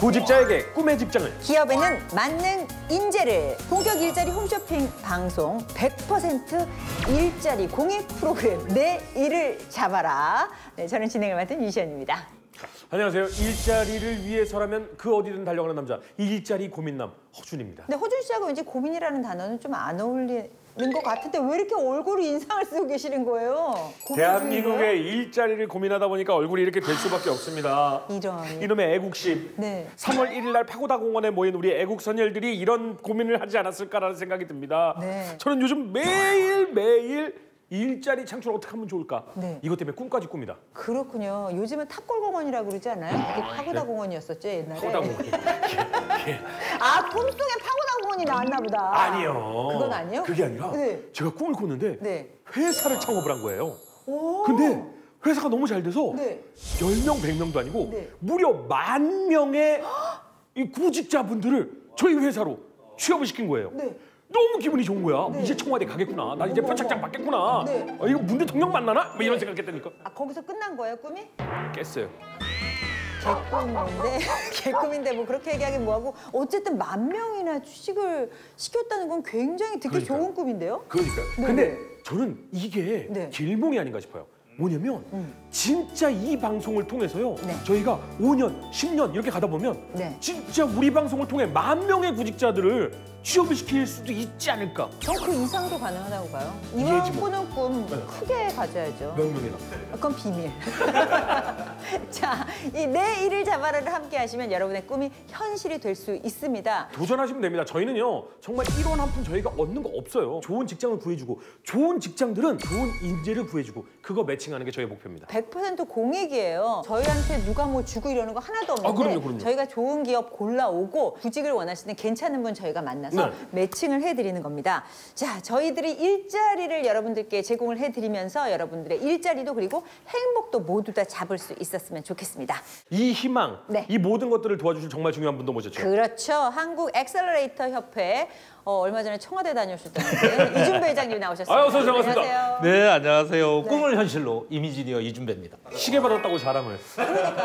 구직자에게 꿈의 직장을, 기업에는 만능 인재를. 본격 일자리 홈쇼핑 방송 100% 일자리 공익 프로그램 내 일을 잡아라. 네, 저는 진행을 맡은 유시연입니다. 안녕하세요. 일자리를 위해서라면 그 어디든 달려가는 남자, 일자리 고민남 허준입니다. 근데 허준 씨하고 왠지 고민이라는 단어는 좀 안 어울리는 것 같은데 왜 이렇게 얼굴로 인상을 쓰고 계시는 거예요? 대한민국의 일자리를 고민하다 보니까 얼굴이 이렇게 될 수밖에 없습니다. 이놈의 애국심. 네. 3월 1일 날 파고다 공원에 모인 우리 애국 선열들이 이런 고민을 하지 않았을까라는 생각이 듭니다. 네. 저는 요즘 매일 일자리 창출 어떻게 하면 좋을까? 네. 이것 때문에 꿈까지 꿉니다. 그렇군요. 요즘은 탑골공원이라고 그러지 않아요? 그게 파고다 공원이었었죠, 옛날에. 파고다 공원. 아, 꿈속에 파고다 공원이 나왔나 보다. 아니요. 그건 아니에요? 그게 아니라 네. 제가 꿈을 꿨는데 네. 회사를 창업을 한 거예요. 오. 근데 회사가 너무 잘 돼서 네. 10명, 100명도 아니고 네. 무려 10,000명의 이 구직자분들을 저희 회사로 취업을 시킨 거예요. 네. 너무 기분이 좋은 거야. 네. 이제 청와대 가겠구나. 나 이제 표창장 받겠구나. 네. 이거 문 대통령 만나나? 뭐 이런 생각했다니까. 아, 거기서 끝난 거예요, 꿈이? 깼어요. 개꿈인데 뭐 그렇게 얘기하긴 뭐하고 어쨌든 10,000명이나 취직을 시켰다는 건 굉장히 듣기 그러니까요. 좋은 꿈인데요? 그러니까요. 네. 근데 저는 이게 네. 길몽이 아닌가 싶어요. 뭐냐면 진짜 이 방송을 통해서요. 네. 저희가 5년, 10년 이렇게 가다 보면 네. 진짜 우리 방송을 통해 10,000명의 구직자들을 취업을 시킬 수도 있지 않을까. 전 그 이상도 가능하다고 봐요. 이해지 이왕 뭐. 꾸는 꿈 크게 가져야죠. 몇 명이나. 그건 비밀. 자, 이 내 일을 잡아라를 함께 하시면 여러분의 꿈이 현실이 될 수 있습니다. 도전하시면 됩니다. 저희는요 정말 1원 한 푼 저희가 얻는 거 없어요. 좋은 직장을 구해주고 좋은 직장들은 좋은 인재를 구해주고 그거 매칭하는 게 저희 목표입니다. 100% 공익이에요. 저희한테 누가 뭐 주고 이러는 거 하나도 없는데 그럼요. 저희가 좋은 기업 골라오고 구직을 원하시는 괜찮은 분 저희가 만나서 네. 매칭을 해드리는 겁니다. 자, 저희들이 일자리를 여러분들께 제공을 해드리면서 여러분들의 일자리도 그리고 행복도 모두 다 잡을 수 있었으면 좋겠습니다. 이 희망, 네. 이 모든 것들을 도와주실 정말 중요한 분도 모셨죠. 그렇죠. 한국 엑셀러레이터 협회 얼마 전에 청와대 다녀오셨다는데 이준배 회장님이 나오셨습니다. 어서 오세요. 반갑습니다. 안녕하세요. 네, 안녕하세요. 꿈을 현실로 이미지니어 이준배입니다. 시계 받았다고 자랑을.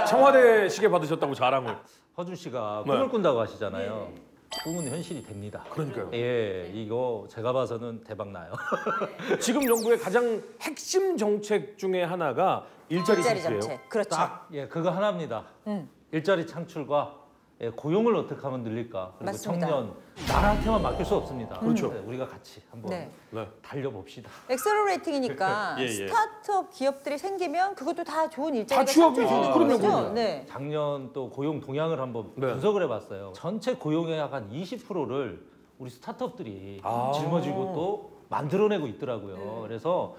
청와대 시계 받으셨다고 자랑을. 허준 씨가 네. 꿈을 꾼다고 하시잖아요. 꿈은 현실이 됩니다. 그러니까요. 예, 이거 제가 봐서는 대박 나요. 지금 정부의 가장 핵심 정책 중에 하나가 일자리 창출이에요. 정책. 그렇죠. 딱, 예, 그거 하나입니다. 일자리 창출과 고용을 어떻게 하면 늘릴까? 그리고 맞습니다. 청년, 나라한테만 맡길 수 없습니다. 그렇죠. 네, 우리가 같이 한번 네. 달려봅시다. 엑셀러레이팅이니까 예. 스타트업 기업들이 생기면 그것도 다 좋은 다 일자리가 취업이 창출되는 그럼요, 거죠. 그럼요. 네. 작년 또 고용 동향을 한번 네. 분석을 해봤어요. 전체 고용의 약 한 20%를 우리 스타트업들이 짊어지고 또 만들어내고 있더라고요. 그래서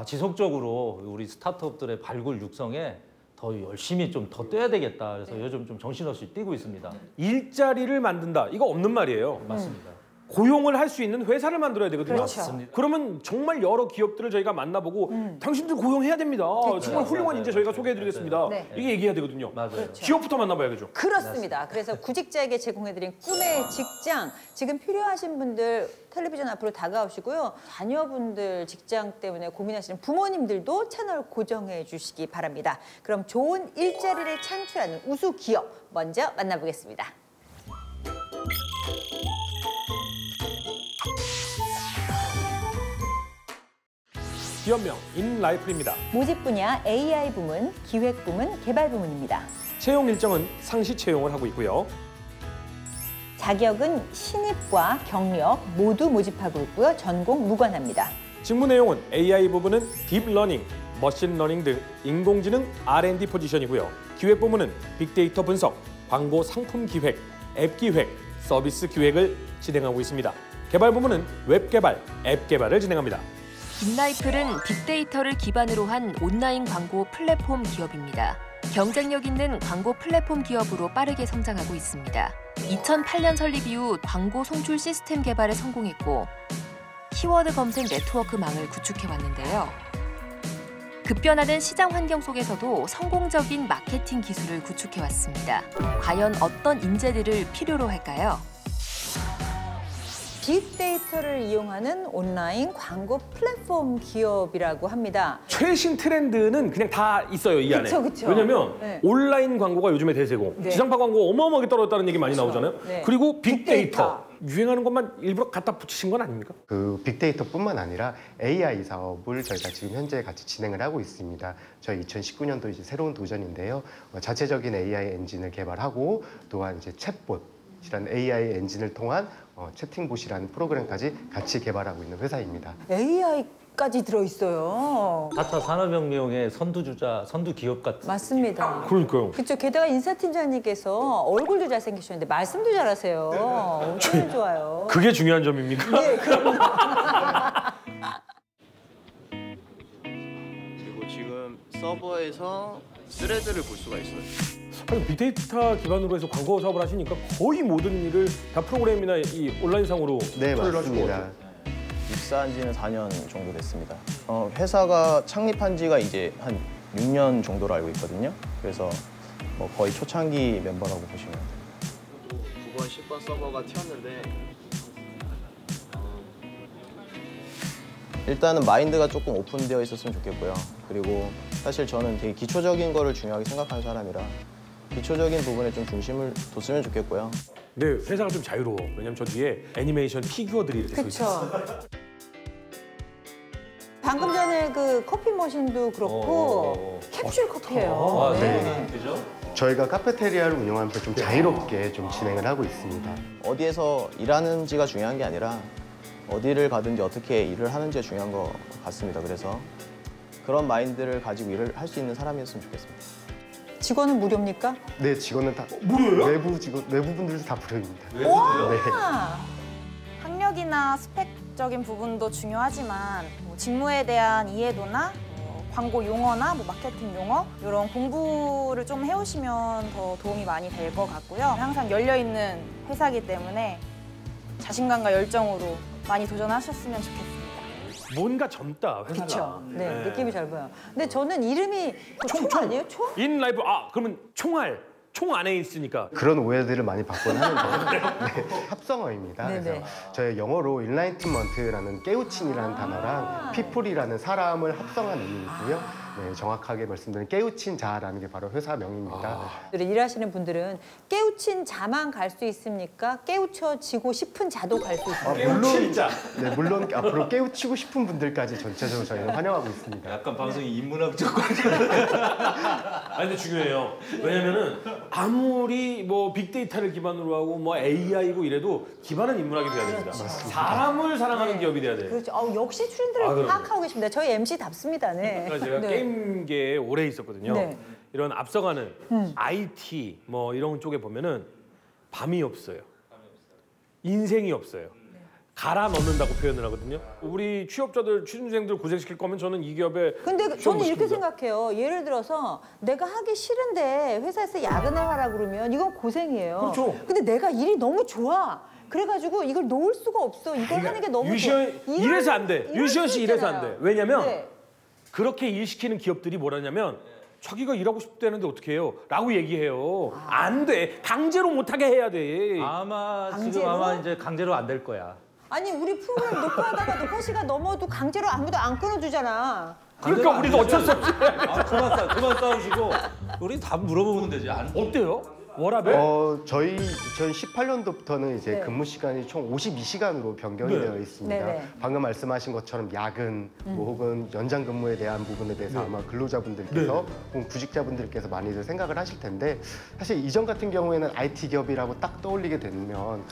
지속적으로 우리 스타트업들의 발굴 육성에 더 열심히 좀 더 뛰어야 되겠다. 그래서 요즘 좀 정신없이 뛰고 있습니다. 일자리를 만든다. 이거 없는 말이에요. 맞습니다. 고용을 할 수 있는 회사를 만들어야 되거든요. 그렇죠. 맞습니다. 그러면 정말 여러 기업들을 저희가 만나보고 당신들 고용해야 됩니다. 정말 훌륭한 인재 저희가 소개해드리겠습니다. 네. 이게 얘기해야 되거든요. 맞아요. 그렇죠. 기업부터 만나봐야겠죠. 그렇습니다. 그래서 구직자에게 제공해드린 꿈의 직장, 지금 필요하신 분들 텔레비전 앞으로 다가오시고요. 자녀분들 직장 때문에 고민하시는 부모님들도 채널 고정해 주시기 바랍니다. 그럼 좋은 일자리를 창출하는 우수 기업 먼저 만나보겠습니다. 기업명 인라이플입니다. 모집 분야 AI 부문, 기획 부문, 개발 부문입니다. 채용 일정은 상시 채용을 하고 있고요. 자격은 신입과 경력 모두 모집하고 있고요. 전공 무관합니다. 직무 내용은 AI 부분은 딥러닝, 머신러닝 등 인공지능 R&D 포지션이고요. 기획 부문은 빅데이터 분석, 광고 상품 기획, 앱 기획, 서비스 기획을 진행하고 있습니다. 개발 부문은 웹 개발, 앱 개발을 진행합니다. 인라이플은 빅데이터를 기반으로 한 온라인 광고 플랫폼 기업입니다. 경쟁력 있는 광고 플랫폼 기업으로 빠르게 성장하고 있습니다. 2008년 설립 이후 광고 송출 시스템 개발에 성공했고 키워드 검색 네트워크망을 구축해왔는데요. 급변하는 시장 환경 속에서도 성공적인 마케팅 기술을 구축해왔습니다. 과연 어떤 인재들을 필요로 할까요? 빅데이터를 이용하는 온라인 광고 플랫폼 기업이라고 합니다. 최신 트렌드는 그냥 다 있어요, 이 안에. 그쵸. 왜냐면 네. 온라인 광고가 요즘에 대세고 네. 지상파 광고 어마어마하게 떨어졌다는 얘기 많이 나오잖아요. 네. 그리고 빅데이터. 유행하는 것만 일부러 갖다 붙이신 건 아닙니까? 그 빅데이터뿐만 아니라 AI 사업을 저희가 지금 현재 같이 진행을 하고 있습니다. 저희 2019년도 이제 새로운 도전인데요. 자체적인 AI 엔진을 개발하고 또한 이제 챗봇이라는 AI 엔진을 통한 채팅봇이라는 프로그램까지 같이 개발하고 있는 회사입니다. AI까지 들어있어요. 4차 산업혁명의 선두주자, 선두 기업 같은. 맞습니다. 그러니까요. 그렇죠. 게다가 인사팀장님께서 얼굴도 잘생기셨는데 말씀도 잘하세요. 엄청 좋아요. 그게 중요한 점입니까? 네, 그럼요. 그리고 지금 서버에서 스레드를 볼 수가 있어요. 아니, 빅데이터 기반으로 해서 광고 사업을 하시니까 거의 모든 일을 다 프로그램이나 이 온라인상으로 네, 처리를 하시는 것 맞습니다. 같아요. 입사한 지는 4년 정도 됐습니다. 회사가 창립한 지가 이제 한 6년 정도로 알고 있거든요. 그래서 뭐 거의 초창기 멤버라고 보시면 돼요. 9번, 10번 서버가 튀었는데 일단은 마인드가 조금 오픈되어 있었으면 좋겠고요. 그리고 사실 저는 되게 기초적인 거를 중요하게 생각하는 사람이라 기초적인 부분에 좀 중심을 뒀으면 좋겠고요. 네, 회사가 좀 자유로워. 왜냐면 저 뒤에 애니메이션 피규어들이 이렇게 서 있어요. 그렇죠. 방금 전에 그 커피 머신도 그렇고 캡슐 커피예요. 네. 그죠? 저희가 카페테리아를 운영하면서 좀 자유롭게 좀 진행을 하고 있습니다. 어디에서 일하는지가 중요한 게 아니라 어디를 가든지 어떻게 일을 하는지가 중요한 것 같습니다. 그래서 그런 마인드를 가지고 일을 할 수 있는 사람이었으면 좋겠습니다. 직원은 무료입니까? 네, 직원은 다 무료예요? 외부분들도 다 무료입니다. 네. 학력이나 스펙적인 부분도 중요하지만 뭐 직무에 대한 이해도나 광고 용어나 뭐 마케팅 용어 이런 공부를 좀 해오시면 더 도움이 많이 될 것 같고요. 항상 열려있는 회사이기 때문에 자신감과 열정으로 많이 도전하셨으면 좋겠습니다. 뭔가 젊다, 회사가. 그렇죠. 네, 느낌이 잘 보여요. 근데 저는 이름이 총 아니에요? 총? 인 라이브, 그러면 총 안에 있으니까. 그런 오해들을 많이 받곤 하는데 네, 합성어입니다. 네네. 그래서 저희 영어로 enlightenment라는 깨우친이라는 단어랑 people이라는 사람을 합성한 의미이고요. 네, 정확하게 말씀드리면 깨우친 자라는 게 바로 회사 명입니다. 일하시는 분들은 깨우친 자만 갈 수 있습니까? 깨우쳐지고 싶은 자도 갈 수 있습니까? 물론 앞으로 깨우치고 싶은 분들까지 전체적으로 저희는 환영하고 있습니다. 약간 방송이 인문학적 아니, 근데 중요해요. 왜냐면은 아무리 뭐 빅데이터를 기반으로 하고 뭐 AI고 이래도 기반은 인문학이 돼야 됩니다. 사람을 사랑하는 기업이 돼야 돼요. 그렇죠. 역시 트렌드를 그럼요. 파악하고 계십니다. 저희 MC답습니다. 네. 그러니까 제가 네. 게임계에 오래 있었거든요. 네. 이런 앞서가는 IT 뭐 이런 쪽에 보면은 밤이 없어요. 인생이 없어요. 갈아 넣는다고 표현을 하거든요. 우리 취업자들, 취준생들 고생시킬 거면 저는 이 기업에 근데 취업 저는 못 이렇게 시킵니다. 생각해요. 예를 들어서 내가 하기 싫은데 회사에서 야근을 하라 그러면 이건 고생이에요. 그렇죠. 근데 내가 일이 너무 좋아. 그래가지고 이걸 놓을 수가 없어. 이걸 하는 게 너무 좋아. 이래서 안 돼. 유시현 씨 이래서 안 돼. 왜냐면 네. 그렇게 일시키는 기업들이 뭐라냐면 자기가 일하고 싶다는데 어떻게 해요? 라고 얘기해요. 안 돼. 강제로 못하게 해야 돼. 아마 강제로? 지금 아마 이제 강제로 안 될 거야. 아니 우리 프로그램 녹화하다가 녹화 시간 넘어도 강제로 아무도 안 끊어주잖아. 그러니까 우리도 어쩔 수 없이. 그만 싸우시고 우리 다 물어보면 되지. 어때요? 워라벨? 저희 2018년도부터는 이제 네. 근무 시간이 총 52시간으로 변경이 되어 있습니다. 네네. 방금 말씀하신 것처럼 야근 뭐 혹은 연장 근무에 대한 부분에 대해서 아마 근로자분들께서 혹은 구직자분들께서 많이들 생각을 하실 텐데 사실 이전 같은 경우에는 IT 기업이라고 딱 떠올리게 되면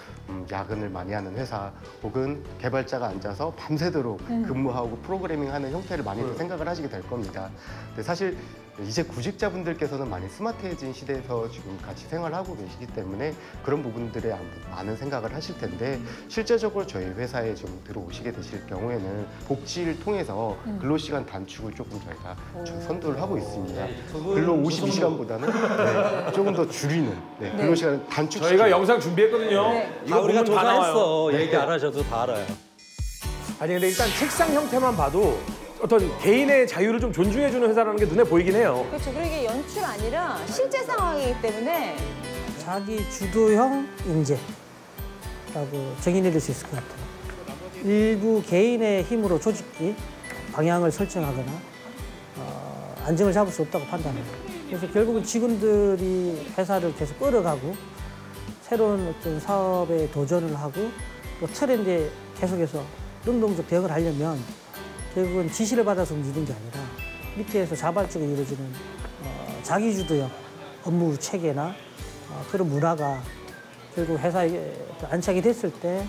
야근을 많이 하는 회사 혹은 개발자가 앉아서 밤새도록 근무하고 프로그래밍하는 형태를 많이들 생각을 하시게 될 겁니다. 근데 사실 이제 구직자분들께서는 많이 스마트해진 시대에서 지금 같이 생활하고 계시기 때문에 그런 부분들에 많은 생각을 하실 텐데 실제적으로 저희 회사에 좀 들어오시게 되실 경우에는 복지를 통해서 근로시간 단축을 조금 저희가 좀 선도를 하고 있습니다. 근로 52시간보다는 조금 더 줄이는 근로시간 단축. 저희가 영상 준비했거든요. 네. 이거 우리가 보면 다 나와요. 조사했어. 얘기 안 하셔도 다 알아요. 아니 근데 일단 책상 형태만 봐도 어떤 개인의 자유를 좀 존중해주는 회사라는 게 눈에 보이긴 해요. 그렇죠. 그리고 이게 연출 아니라 실제 상황이기 때문에 자기 주도형 인재라고 정의 내릴 수 있을 것 같아요. 일부 개인의 힘으로 조직이 방향을 설정하거나 안정을 잡을 수 없다고 판단합니다. 그래서 결국은 직원들이 회사를 계속 끌어가고 새로운 어떤 사업에 도전을 하고 또 트렌드에 계속해서 능동적 대응을 하려면 결국은 지시를 받아서 움직이는 게 아니라 밑에서 자발적으로 이루어지는 자기주도형 업무 체계나 그런 문화가 결국 회사에 안착이 됐을 때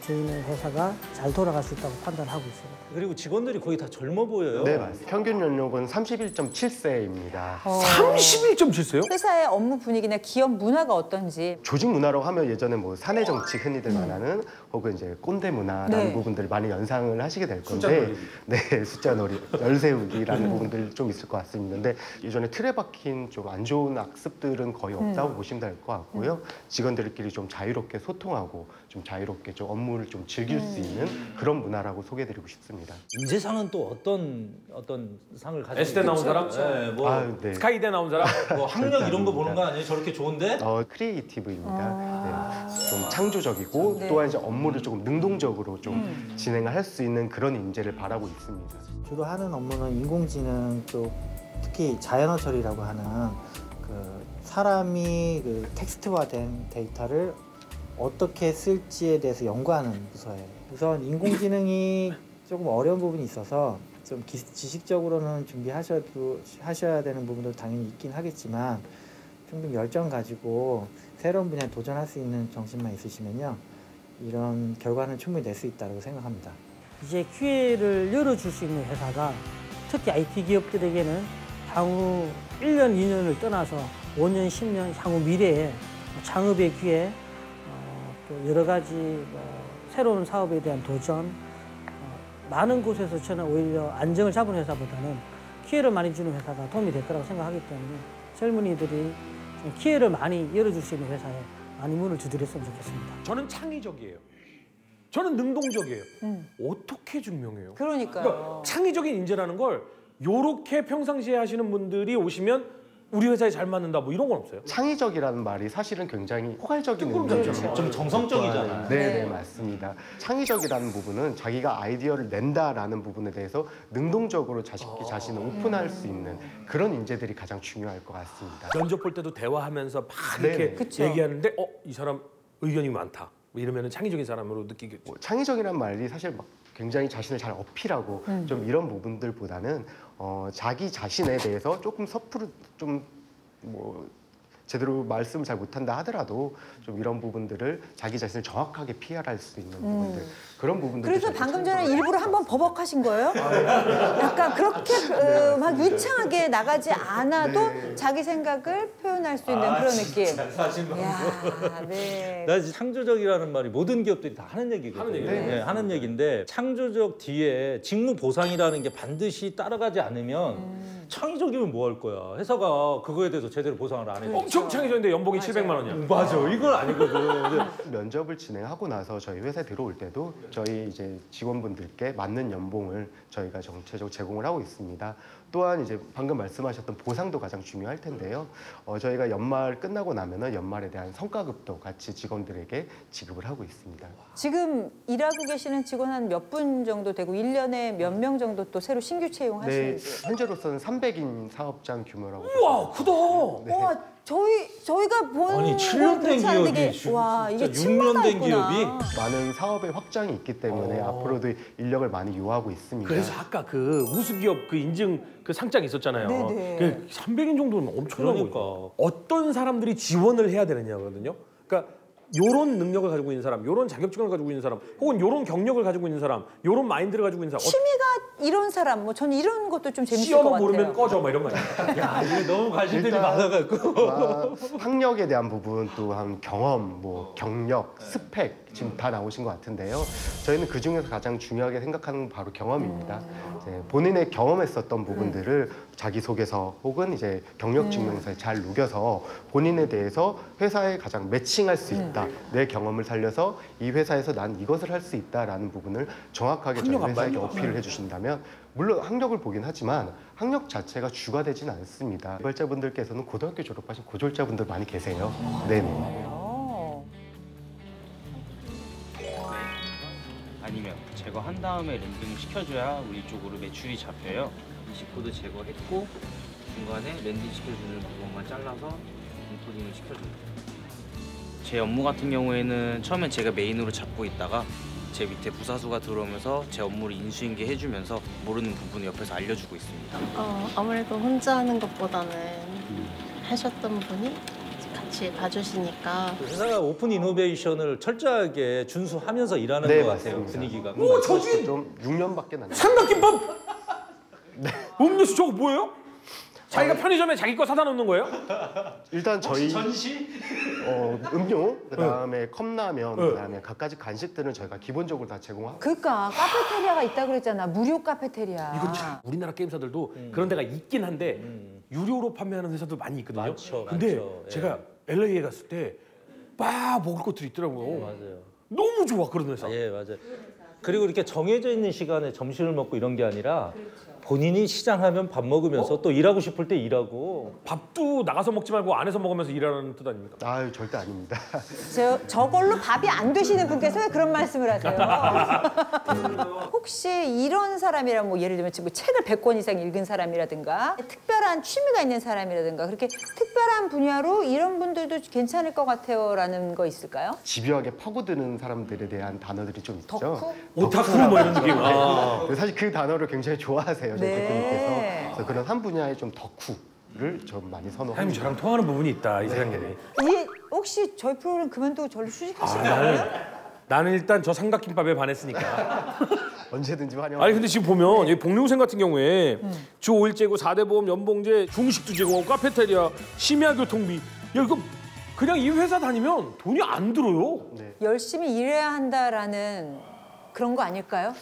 저희는 회사가 잘 돌아갈 수 있다고 판단하고 있습니다. 그리고 직원들이 거의 다 젊어 보여요. 네, 맞습니다. 평균 연령은 31.7세입니다. 31.7세요? 회사의 업무 분위기나 기업 문화가 어떤지. 조직 문화라고 하면 예전에 뭐 사내 정치 흔히들 말하는 혹은 이제 꼰대 문화라는 네. 부분들을 많이 연상을 하시게 될 건데, 네, 숫자 놀이, 열세우기라는 부분들 좀 있을 것 같습니다. 근데 예전에 틀에 박힌 좀 안 좋은 악습들은 거의 없다고 보시면 될 것 같고요. 직원들끼리 좀 자유롭게 소통하고 좀 자유롭게 좀 업무를 좀 즐길 수 있는 그런 문화라고 소개해드리고 싶습니다. 인재상은 또 어떤 상을 가지고 S대 나온 사람? 네, 뭐 네. 스카이대 나온 사람? 뭐 학력 이런 거 보는 거 아니에요? 저렇게 좋은데? 크리에이티브입니다. 네, 좀 창조적이고 네. 또한 이제 업무를 조금 능동적으로 좀 진행을 할 수 있는 그런 인재를 바라고 있습니다. 주로 하는 업무는 인공지능 쪽, 특히 자연어 처리라고 하는 그 사람이 그 텍스트화된 데이터를 어떻게 쓸지에 대해서 연구하는 부서예요. 우선 인공지능이 조금 어려운 부분이 있어서 좀 지식적으로는 준비하셔야 되는 부분도 당연히 있긴 하겠지만 좀 열정 가지고 새로운 분야에 도전할 수 있는 정신만 있으시면요, 이런 결과는 충분히 낼 수 있다고 생각합니다. 이제 기회를 열어줄 수 있는 회사가 특히 IT 기업들에게는 향후 1년, 2년을 떠나서 5년, 10년 향후 미래에 창업의 기회, 또 여러 가지 새로운 사업에 대한 도전, 많은 곳에서 저는 오히려 안정을 잡은 회사보다는 기회를 많이 주는 회사가 도움이 될 거라고 생각하기 때문에 젊은이들이 좀 기회를 많이 열어줄 수 있는 회사에 많이 문을 두드렸으면 좋겠습니다. 저는 창의적이에요. 저는 능동적이에요. 어떻게 증명해요? 그러니까요. 그러니까 창의적인 인재라는 걸 요렇게 평상시에 하시는 분들이 오시면 우리 회사에 잘 맞는다 뭐 이런 건 없어요? 창의적이라는 말이 사실은 굉장히 포괄적인 그렇죠. 의미죠. 좀 정성적이잖아요. 네, 맞습니다. 창의적이라는 부분은 자기가 아이디어를 낸다라는 부분에 대해서 능동적으로 자신을 오픈할 수 있는 그런 인재들이 가장 중요할 것 같습니다. 면접 볼 때도 대화하면서 막 네네. 이렇게 그쵸. 얘기하는데 이 사람 의견이 많다. 뭐 이러면 창의적인 사람으로 느끼겠죠. 창의적이라는 말이 사실 막 굉장히 자신을 잘 어필하고 좀 이런 부분들보다는 자기 자신에 대해서 조금 섣부르 좀 뭐 제대로 말씀을 잘 못한다 하더라도 좀 이런 부분들을 자기 자신을 정확하게 PR할 수 있는 부분들, 그런 부분들. 그래서 방금 전에 일부러 한번 버벅하신 거예요? 약간 그렇게 막 유창하게 나가지 않아도 자기 생각을 표현할 수 있는 그런 느낌. 이야, 네. 나 창조적이라는 말이 모든 기업들이 다 하는 얘기거든요. 하는 얘기예요. 네, 하는 얘기인데 창조적 뒤에 직무 보상이라는 게 반드시 따라가지 않으면 창의적이면 뭐 할 거야? 회사가 그거에 대해서 제대로 보상을 안 해. 엄청 창의적인데 연봉이 700만 원이야. 맞아, 이건 아니거든. 면접을 진행하고 나서 저희 회사에 들어올 때도 저희 이제 직원분들께 맞는 연봉을 저희가 정체적으로 제공을 하고 있습니다. 또한 이제 방금 말씀하셨던 보상도 가장 중요할 텐데요. 저희가 연말 끝나고 나면은 연말에 대한 성과급도 같이 직원들에게 지급을 하고 있습니다. 지금 일하고 계시는 직원 한 몇 분 정도 되고 1년에 몇 명 정도 또 새로 신규 채용하시는지. 네, 현재로서는 300인 사업장 규모라고. 우와, 크다. 와, 저희가 본 아니, 7년 된 그렇지 않은데 기업이 이게, 와, 이게 진짜 6년 된 층마다 기업이? 있구나. 많은 사업의 확장이 있기 때문에 앞으로도 인력을 많이 요하고 있습니다. 그래서 아까 그 우수기업 그 인증 그 상장 있었잖아요. 네네. 그 300인 정도는 엄청난 그러니까. 거죠. 어떤 사람들이 지원을 해야 되느냐거든요. 그러니까 요런 능력을 가지고 있는 사람, 요런 자격증을 가지고 있는 사람, 혹은 요런 경력을 가지고 있는 사람, 요런 마인드를 가지고 있는 사람. 취미가 이런 사람, 뭐 저는 이런 것도 좀 재밌을 것 시험을 같아요. 모르면 꺼져 뭐 이런 거 아니야. 야, 이게 너무 관심들이 일단, 많아갖고. 학력에 대한 부분, 또한 경험, 뭐 경력, 스펙 지금 다 나오신 것 같은데요. 저희는 그 중에서 가장 중요하게 생각하는 건 바로 경험입니다. 이제 본인의 경험했었던 부분들을 자기소개서 혹은 이제 경력 증명서에 잘 녹여서 본인에 대해서 회사에 가장 매칭할 수 있다. 내 경험을 살려서 이 회사에서 난 이것을 할 수 있다라는 부분을 정확하게 저희 학력 안 회사에게 봐요? 어필을 해주신다면, 물론 학력을 보긴 하지만 학력 자체가 주가 되진 않습니다. 개발자분들께서는 고등학교 졸업하신 고졸자분들 많이 계세요. 네네. 어. 아니면 제거한 다음에 랜딩을 시켜줘야 우리 쪽으로 매출이 잡혀요. EC코드 제거했고 중간에 랜딩 시켜주는 부분만 잘라서 인코딩을 시켜줍니다. 제 업무 같은 경우에는 처음엔 제가 메인으로 잡고 있다가 제 밑에 부사수가 들어오면서 제 업무를 인수인계 해주면서 모르는 부분을 옆에서 알려주고 있습니다. 아무래도 혼자 하는 것보다는 하셨던 분이 같이 봐주시니까. 회사가 오픈 이노베이션을 철저하게 준수하면서 일하는 네, 것 같아요. 맞습니다. 분위기가. 오, 저기 좀 6년밖에 안 돼요. 삼각김밥. 음료수 저거 뭐예요? 자기가 편의점에 자기 거 사다 놓는 거예요? 일단 저희 전시? 음료, 그다음에 컵라면, 그다음에 갖가지 간식들은 저희가 기본적으로 다 제공하고. 그러니까 카페테리아가 있다 그랬잖아. 무료 카페테리아. 이거 참 우리나라 게임사들도 그런 데가 있긴 한데 유료로 판매하는 회사도 많이 있거든요. 많죠, 근데 많죠. 예. 제가 LA에 갔을 때 막 먹을 것들이 있더라고요. 맞아요. 너무 좋아 그런 회사. 예, 맞아요. 그리고 이렇게 정해져 있는 시간에 점심을 먹고 이런 게 아니라 본인이 시장하면 밥 먹으면서 또 일하고 싶을 때 일하고. 밥도 나가서 먹지 말고 안에서 먹으면서 일하는 뜻 아닙니까? 아유, 절대 아닙니다. 저걸로 밥이 안 되시는 분께서 왜 그런 말씀을 하세요? 혹시 이런 사람이라면 뭐 예를 들면 지금 책을 100권 이상 읽은 사람이라든가 특별한 취미가 있는 사람이라든가 그렇게 특별한 분야로 이런 분들도 괜찮을 것 같아요라는 거 있을까요? 집요하게 파고드는 사람들에 대한 단어들이 좀 있죠. 덕후? 오타쿠 뭐 이런 느낌. 네. 사실 그 단어를 굉장히 좋아하세요, 저희 네. 대표님께서. 그래서 그런 한 분야의 좀 덕후를 좀 많이 선호합니다. 사장님 저랑 통하는 부분이 있다 이 세상에. 이게 혹시 저희 프로그램 그만두고 저를 수식하시는 거예요? 나는 일단 저 삼각김밥에 반했으니까. 언제든지 환영. 아니 근데 지금 보면 여기 복리후생 같은 경우에 주 5일 제고 4대 보험 연봉제 중식도 제공하고 카페테리아 심야 교통비. 야 이거 그냥 이 회사 다니면 돈이 안 들어요. 네. 열심히 일해야 한다라는 그런 거 아닐까요?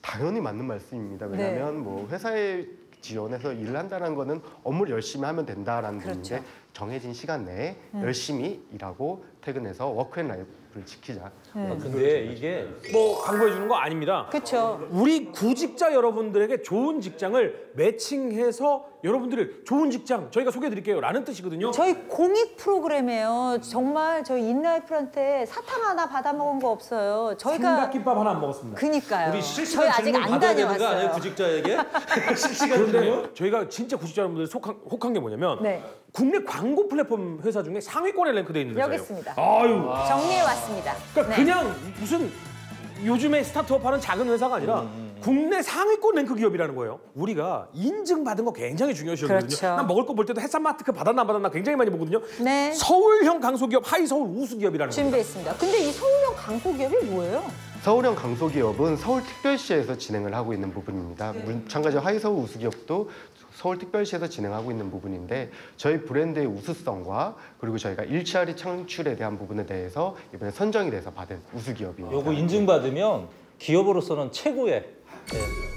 당연히 맞는 말씀입니다. 왜냐하면 뭐 회사에 지원해서 일을 한다는 거는 업무를 열심히 하면 된다라는 부분인데 정해진 시간 내에 열심히 일하고 퇴근해서 워크앤라이프를 지키자. 근데 이게 뭐 광고해 주는 거 아닙니다. 그렇죠. 우리 구직자 여러분들에게 좋은 직장을 매칭해서 여러분들을 좋은 직장 저희가 소개해 드릴게요 라는 뜻이거든요. 저희 공익 프로그램이에요. 정말 저희 인라이프한테 사탕 하나 받아먹은 거 없어요. 저희가 삼각김밥 하나 안 먹었습니다. 그니까요. 우리 저희 실시간 아직 질문 안 받아야 되는 거 아니에요, 다녀왔어요. 구직자에게? 실시간 그런데 질문? 저희가 진짜 구직자 여러분들 혹한 게 뭐냐면 네. 국내 광고 플랫폼 회사 중에 상위권에 랭크되어 있는 회사예요. 여기 있습니다. 아유. 정리해 왔습니다. 그러니까 네. 그냥 무슨 요즘에 스타트업 하는 작은 회사가 아니라 국내 상위권 랭크 기업이라는 거예요. 우리가 인증받은 거 굉장히 중요시하거든요. 그렇죠. 난 먹을 거 볼 때도 햇산마트크 받았나 안 받았나 굉장히 많이 보거든요. 네. 서울형 강소기업 하이서울 우수기업이라는 거예요. 준비했습니다. 근데 이 서울형 강소기업이 뭐예요? 서울형 강소기업은 서울특별시에서 진행을 하고 있는 부분입니다. 마찬가지로 하이서울 우수기업도 서울특별시에서 진행하고 있는 부분인데 저희 브랜드의 우수성과 그리고 저희가 일자리 창출에 대한 부분에 대해서 이번에 선정이 돼서 받은 우수기업입니다. 요거 인증받으면 기업으로서는 최고의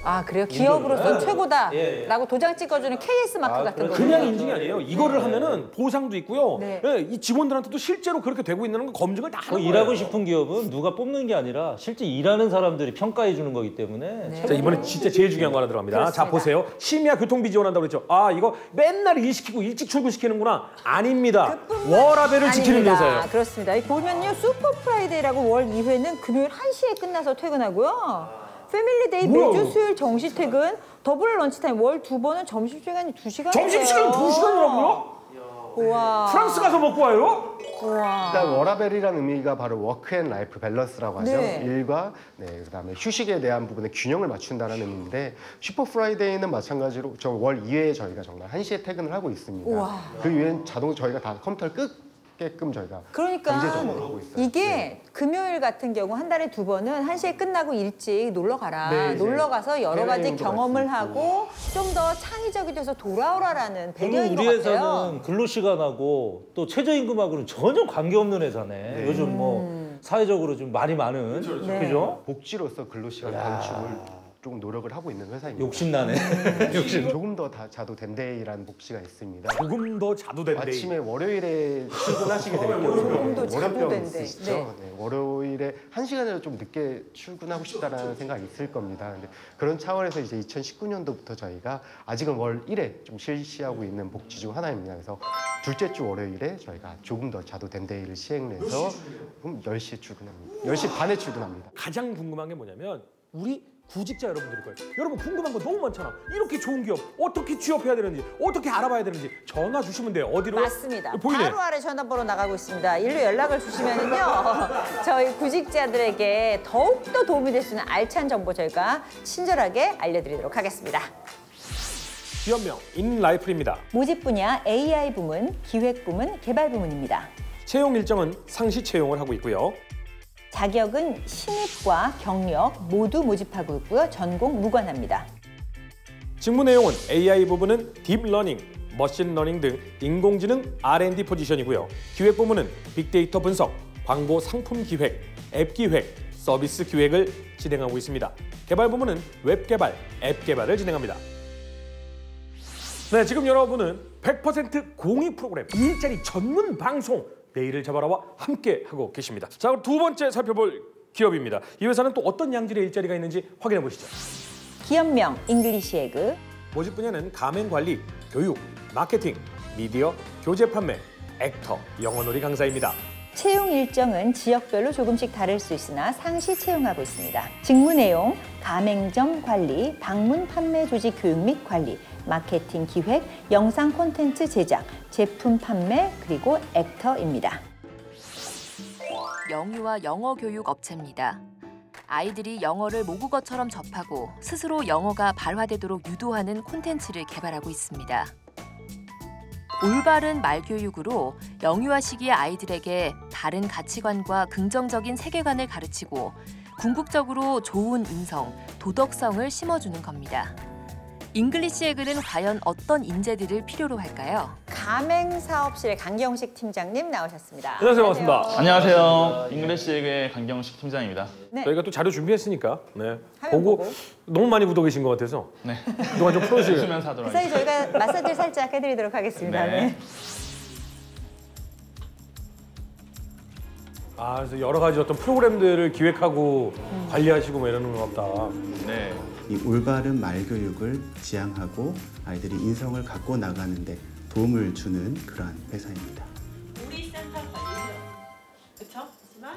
아 그래요? 기업으로서 예. 최고다라고 도장 찍어주는 KS 마크 같은 거. 그냥 인증이 아니에요. 이거를 하면은 보상도 있고요. 네. 예, 이 직원들한테도 실제로 그렇게 되고 있는 거 검증을 다 그 하는 거예요. 일하고 싶은 기업은 누가 뽑는 게 아니라 실제 일하는 사람들이 평가해 주는 거기 때문에 자 이번에 진짜 제일 중요한 거 하나 들어갑니다. 그렇습니다. 자 보세요. 심야 교통비 지원한다고 그랬죠. 아 이거 맨날 일 시키고 일찍 출근시키는구나. 아닙니다. 워라밸을 지키는 아닙니다. 회사예요. 그렇습니다. 이 보면요 슈퍼 프라이데이라고 월 2회는 금요일 1시에 끝나서 퇴근하고요. 패밀리데이 뭐야, 매주 이거? 수요일 정시 퇴근, 더블 런치타임 월 2번은 점심시간이 2시간. 점심시간 2시간이라고요? 우와. 프랑스 가서 먹고 와요? 우와. 일단 워라벨이라는 의미가 바로 워크앤라이프 밸런스라고 하죠. 네. 일과 그다음에 휴식에 대한 부분에 균형을 맞춘다는 의미인데 슈퍼 프라이데이는 마찬가지로 저 월 2회에 저희가 정말 1시에 퇴근을 하고 있습니다. 우와. 그 이후엔 자동 저희가 다 컴퓨터를 끄게끔 저희가 그러니까 강제적으로 하고 있어요. 이게 네. 금요일 같은 경우 한 달에 2번은 1시에 끝나고 일찍 놀러 가라. 네, 이제 놀러 가서 여러 가지 해외여행도 경험을 갈수 있고. 하고 좀 더 창의적이 돼서 돌아오라라는 배경인 것 우리 같아요. 회사는 근로시간하고 또 최저임금하고는 전혀 관계없는 회사네. 요즘 뭐 사회적으로 좀 말이 많은 네. 그죠? 복지로서 근로시간 야. 단축을 조금 노력을 하고 있는 회사입니다. 욕심나네. 욕심. 조금 더 자도 된데이라는 복지가 있습니다. 조금 더 자도 된대. 아침에 월요일에 출근하시게 될 경우에 조금 더 자도 월요병 된대. 있으시죠? 네. 네, 월요일에 1시간이라도 좀 늦게 출근하고 싶다라는 생각이 있을 겁니다. 근데 그런 차원에서 이제 2019년도부터 저희가 아직은 월 1회 좀 실시하고 있는 복지 중 하나입니다. 그래서 둘째 주 월요일에 저희가 조금 더 자도 된데이를 시행해서 그럼 10시에 출근합니다. 10시 반에 출근합니다. 가장 궁금한 게 뭐냐면 우리 구직자 여러분들일 거예요. 여러분 궁금한 거 너무 많잖아. 이렇게 좋은 기업 어떻게 취업해야 되는지, 어떻게 알아봐야 되는지 전화 주시면 돼요. 어디로? 맞습니다. 보이네. 바로 아래 전화번호 나가고 있습니다. 일로 연락을 주시면요, 저희 구직자들에게 더욱더 도움이 될 수 있는 알찬 정보 저희가 친절하게 알려드리도록 하겠습니다. 기업명 인라이플입니다. 모집 분야 AI 부문, 기획 부문, 개발 부문입니다. 채용 일정은 상시 채용을 하고 있고요. 자격은 신입과 경력 모두 모집하고 있고요. 전공 무관합니다. 직무 내용은 AI 부분은 딥러닝, 머신러닝 등 인공지능 R&D 포지션이고요. 기획 부문은 빅데이터 분석, 광고 상품 기획, 앱 기획, 서비스 기획을 진행하고 있습니다. 개발 부문은 웹 개발, 앱 개발을 진행합니다. 네, 지금 여러분은 100% 공익 프로그램 일자리 전문 방송 내일을 잡아라와 함께 하고 계십니다. 자, 그럼 두 번째 살펴볼 기업입니다. 이 회사는 또 어떤 양질의 일자리가 있는지 확인해 보시죠. 기업명 잉글리시 에그. 모집 분야는 가맹 관리, 교육, 마케팅, 미디어, 교재 판매, 액터, 영어놀이 강사입니다. 채용 일정은 지역별로 조금씩 다를 수 있으나 상시 채용하고 있습니다. 직무 내용, 가맹점 관리, 방문 판매 조직 교육 및 관리, 마케팅 기획, 영상 콘텐츠 제작, 제품 판매, 그리고 액터입니다. 영유아 영어 교육 업체입니다. 아이들이 영어를 모국어처럼 접하고 스스로 영어가 발화되도록 유도하는 콘텐츠를 개발하고 있습니다. 올바른 말교육으로 영유아 시기의 아이들에게 바른 가치관과 긍정적인 세계관을 가르치고 궁극적으로 좋은 인성, 도덕성을 심어주는 겁니다. 잉글리시 에그는 과연 어떤 인재들을 필요로 할까요? 가맹사업실의 강경식 팀장님 나오셨습니다. 안녕하세요, 반갑습니다. 안녕하세요. 잉글리시에그의 강경식 팀장입니다. 네. 저희가 또 자료 준비했으니까 네. 화면 보고 보고. 너무 많이 묻어 계신 것 같아서 네. 그동안 좀 풀어주세요. 웃으면서 하도록 그 사이 하겠습니다. 저희가 마사지를 살짝 해드리도록 하겠습니다. 네. 네. 아, 그래서 여러 가지 어떤 프로그램들을 기획하고 관리하시고 뭐 이러는 것 같다. 네. 이 올바른 말 교육을 지향하고 아이들이 인성을 갖고 나가는데 도움을 주는 그러한 회사입니다. 우리 센터까지 그렇죠? 하지만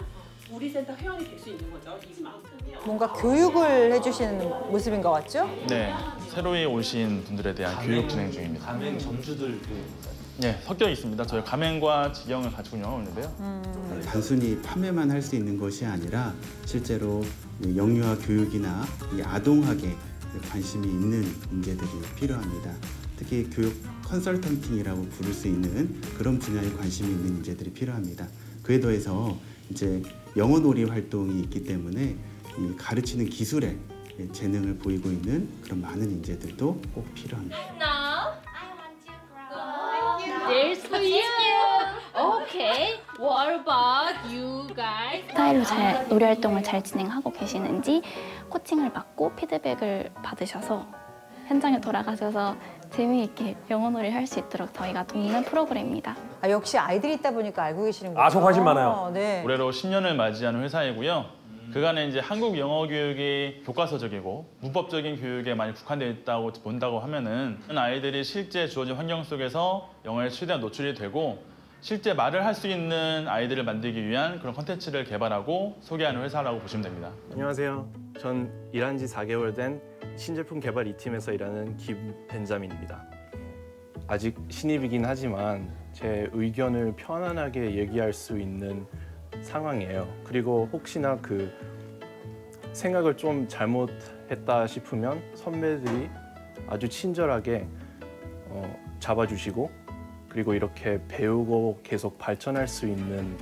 우리 센터 회원이 될 수 있는 거죠. 이만큼요. 뭔가 교육을 해주시는 모습인 것 같죠? 네. 새로이 오신 분들에 대한 교육 진행 중입니다. 가맹 점주들 네, 섞여 있습니다. 저희 가맹과 직영을 같이 운영하고 있는데요. 단순히 판매만 할 수 있는 것이 아니라 실제로 영유아 교육이나 이 아동학에 관심이 있는 인재들이 필요합니다. 특히 교육 컨설턴팅이라고 부를 수 있는 그런 분야에 관심이 있는 인재들이 필요합니다. 그에 더해서 이제 영어놀이 활동이 있기 때문에 이 가르치는 기술에 재능을 보이고 있는 그런 많은 인재들도 꼭 필요합니다. There's for you. Okay. What about you guys? 스타일로 잘 놀이 활동을 잘 진행하고 계시는지 코칭을 받고 피드백을 받으셔서 현장에 돌아가셔서 재미있게 영어놀이 할 수 있도록 저희가 돕는 프로그램입니다. 아, 역시 아이들이 있다 보니까 알고 계시는군요. 아, 저 관심 많아요. 네. 올해로 10년을 맞이하는 회사이고요. 그간에 이제 한국 영어 교육이 교과서적이고 문법적인 교육에 많이 국한되어 있다고 본다고 하면은 아이들이 실제 주어진 환경 속에서 영어에 최대한 노출이 되고 실제 말을 할 수 있는 아이들을 만들기 위한 그런 콘텐츠를 개발하고 소개하는 회사라고 보시면 됩니다. 안녕하세요. 전 일한 지 4개월 된 신제품 개발 2팀에서 일하는 김벤자민입니다. 아직 신입이긴 하지만 제 의견을 편안하게 얘기할 수 있는 상황이에요. 그리고 혹시나 그 생각을 좀 잘못했다 싶으면 선배들이 아주 친절하게 잡아주시고 그리고 이렇게 배우고 계속 발전할 수 있는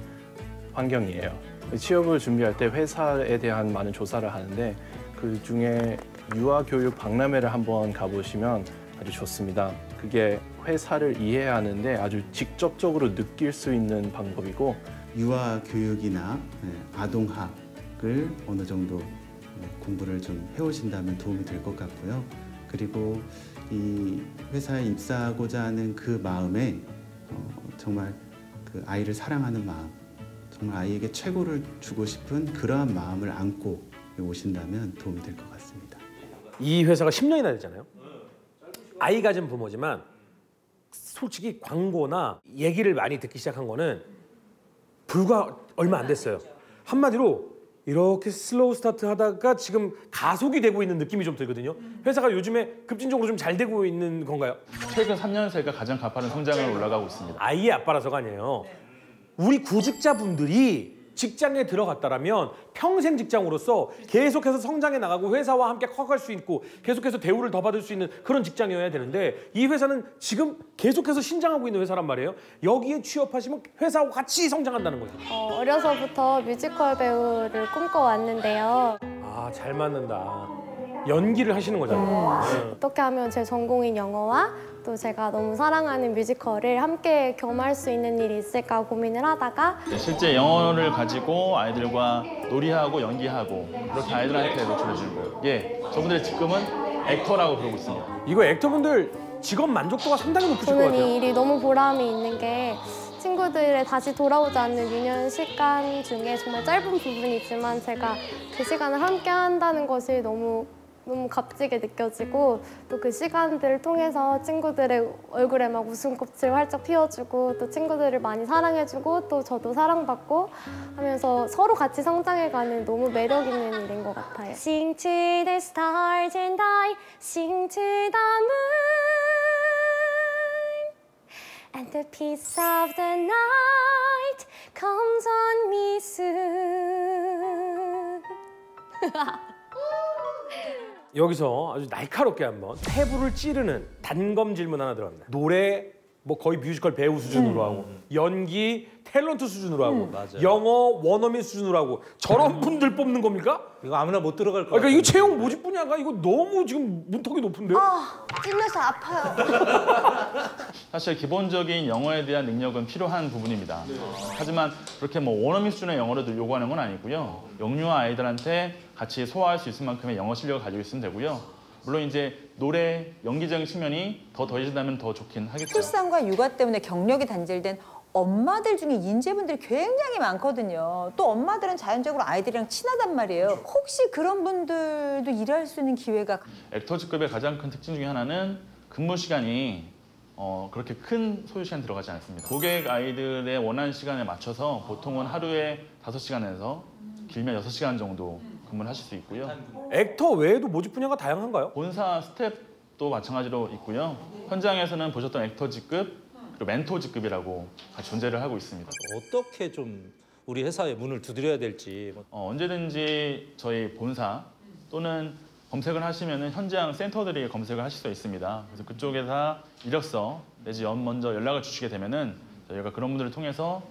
환경이에요. 취업을 준비할 때 회사에 대한 많은 조사를 하는데 그 중에 유아교육 박람회를 한번 가보시면 아주 좋습니다. 그게 회사를 이해하는데 아주 직접적으로 느낄 수 있는 방법이고 유아 교육이나 아동학을 어느 정도 공부를 좀 해오신다면 도움이 될 것 같고요. 그리고 이 회사에 입사하고자 하는 그 마음에 정말 그 아이를 사랑하는 마음, 정말 아이에게 최고를 주고 싶은 그러한 마음을 안고 오신다면 도움이 될 것 같습니다. 이 회사가 10년이나 됐잖아요. 아이 가진 부모지만 솔직히 광고나 얘기를 많이 듣기 시작한 거는 불과 얼마 안 됐어요. 한마디로 이렇게 슬로우 스타트 하다가 지금 가속이 되고 있는 느낌이 좀 들거든요. 회사가 요즘에 급진적으로 좀 잘 되고 있는 건가요? 최근 3년 새가 가장 가파른 성장을 올라가고 있습니다. 아이의 아빠라서가 아니에요. 우리 구직자분들이 직장에 들어갔다라면 평생 직장으로서 계속해서 성장해 나가고 회사와 함께 커갈 수 있고 계속해서 대우를 더 받을 수 있는 그런 직장이어야 되는데 이 회사는 지금 계속해서 신장하고 있는 회사란 말이에요. 여기에 취업하시면 회사와 같이 성장한다는 거죠. 어려서부터 뮤지컬 배우를 꿈꿔왔는데요. 아, 잘 맞는다. 연기를 하시는 거잖아요. 어떻게 하면 제 전공인 영어와 또 제가 너무 사랑하는 뮤지컬을 함께 겸할 수 있는 일이 있을까 고민을 하다가 실제 영어를 가지고 아이들과 놀이하고 연기하고 이렇게 아이들한테 노출해주고 저분들의 직급은 액터라고 부르고 있습니다. 이거 액터분들 직업 만족도가 상당히 높으실 것 저는 같아요. 이 일이 너무 보람이 있는 게 친구들의 다시 돌아오지 않는 유년 시간 중에 정말 짧은 부분이지만 제가 그 시간을 함께 한다는 것이 너무 값지게 느껴지고 또 그 시간들을 통해서 친구들의 얼굴에 막 웃음꽃을 활짝 피워주고 또 친구들을 많이 사랑해주고 또 저도 사랑받고 하면서 서로 같이 성장해가는 너무 매력 있는 일인 것 같아요. Sing to the stars and I sing to the moon and the peace of the night comes on me soon. 여기서 아주 날카롭게 한번 태부를 찌르는 단검 질문 하나 들어갑니다. 노래 뭐 거의 뮤지컬 배우 수준으로 하고 연기 탤런트 수준으로 하고 영어 원어민 수준으로 하고 저런 분들 뽑는 겁니까? 이거 아무나 못 들어갈 것 그러니까 이거 채용 모집 분야가 이거 너무 지금 문턱이 높은데요? 찔려서 아파요. 사실 기본적인 영어에 대한 능력은 필요한 부분입니다. 하지만 그렇게 뭐 원어민 수준의 영어를 요구하는 건 아니고요. 영유아 아이들한테 같이 소화할 수 있을 만큼의 영어 실력을 가지고 있으면 되고요. 물론 이제 노래, 연기적인 측면이 더 더해진다면 더 좋긴 하겠죠. 출산과 육아 때문에 경력이 단절된 엄마들 중에 인재분들이 굉장히 많거든요. 또 엄마들은 자연적으로 아이들이랑 친하단 말이에요. 혹시 그런 분들도 일할 수 있는 기회가? 액터 직급의 가장 큰 특징 중에 하나는 근무 시간이 그렇게 큰 소요 시간 들어가지 않습니다. 고객 아이들의 원하는 시간에 맞춰서 보통은 하루에 5시간에서 길면 6시간 정도 근무를 하실 수 있고요. 액터 외에도 모집 분야가 다양한가요? 본사 스텝도 마찬가지로 있고요. 현장에서는 보셨던 액터 직급 그리고 멘토 직급이라고 같이 존재를 하고 있습니다. 어떻게 좀 우리 회사에 문을 두드려야 될지. 언제든지 저희 본사 또는 검색을 하시면 현장 센터들이 검색을 하실 수 있습니다. 그래서 그쪽에서 이력서 내지 먼저 연락을 주시게 되면은 저희가 그런 분들을 통해서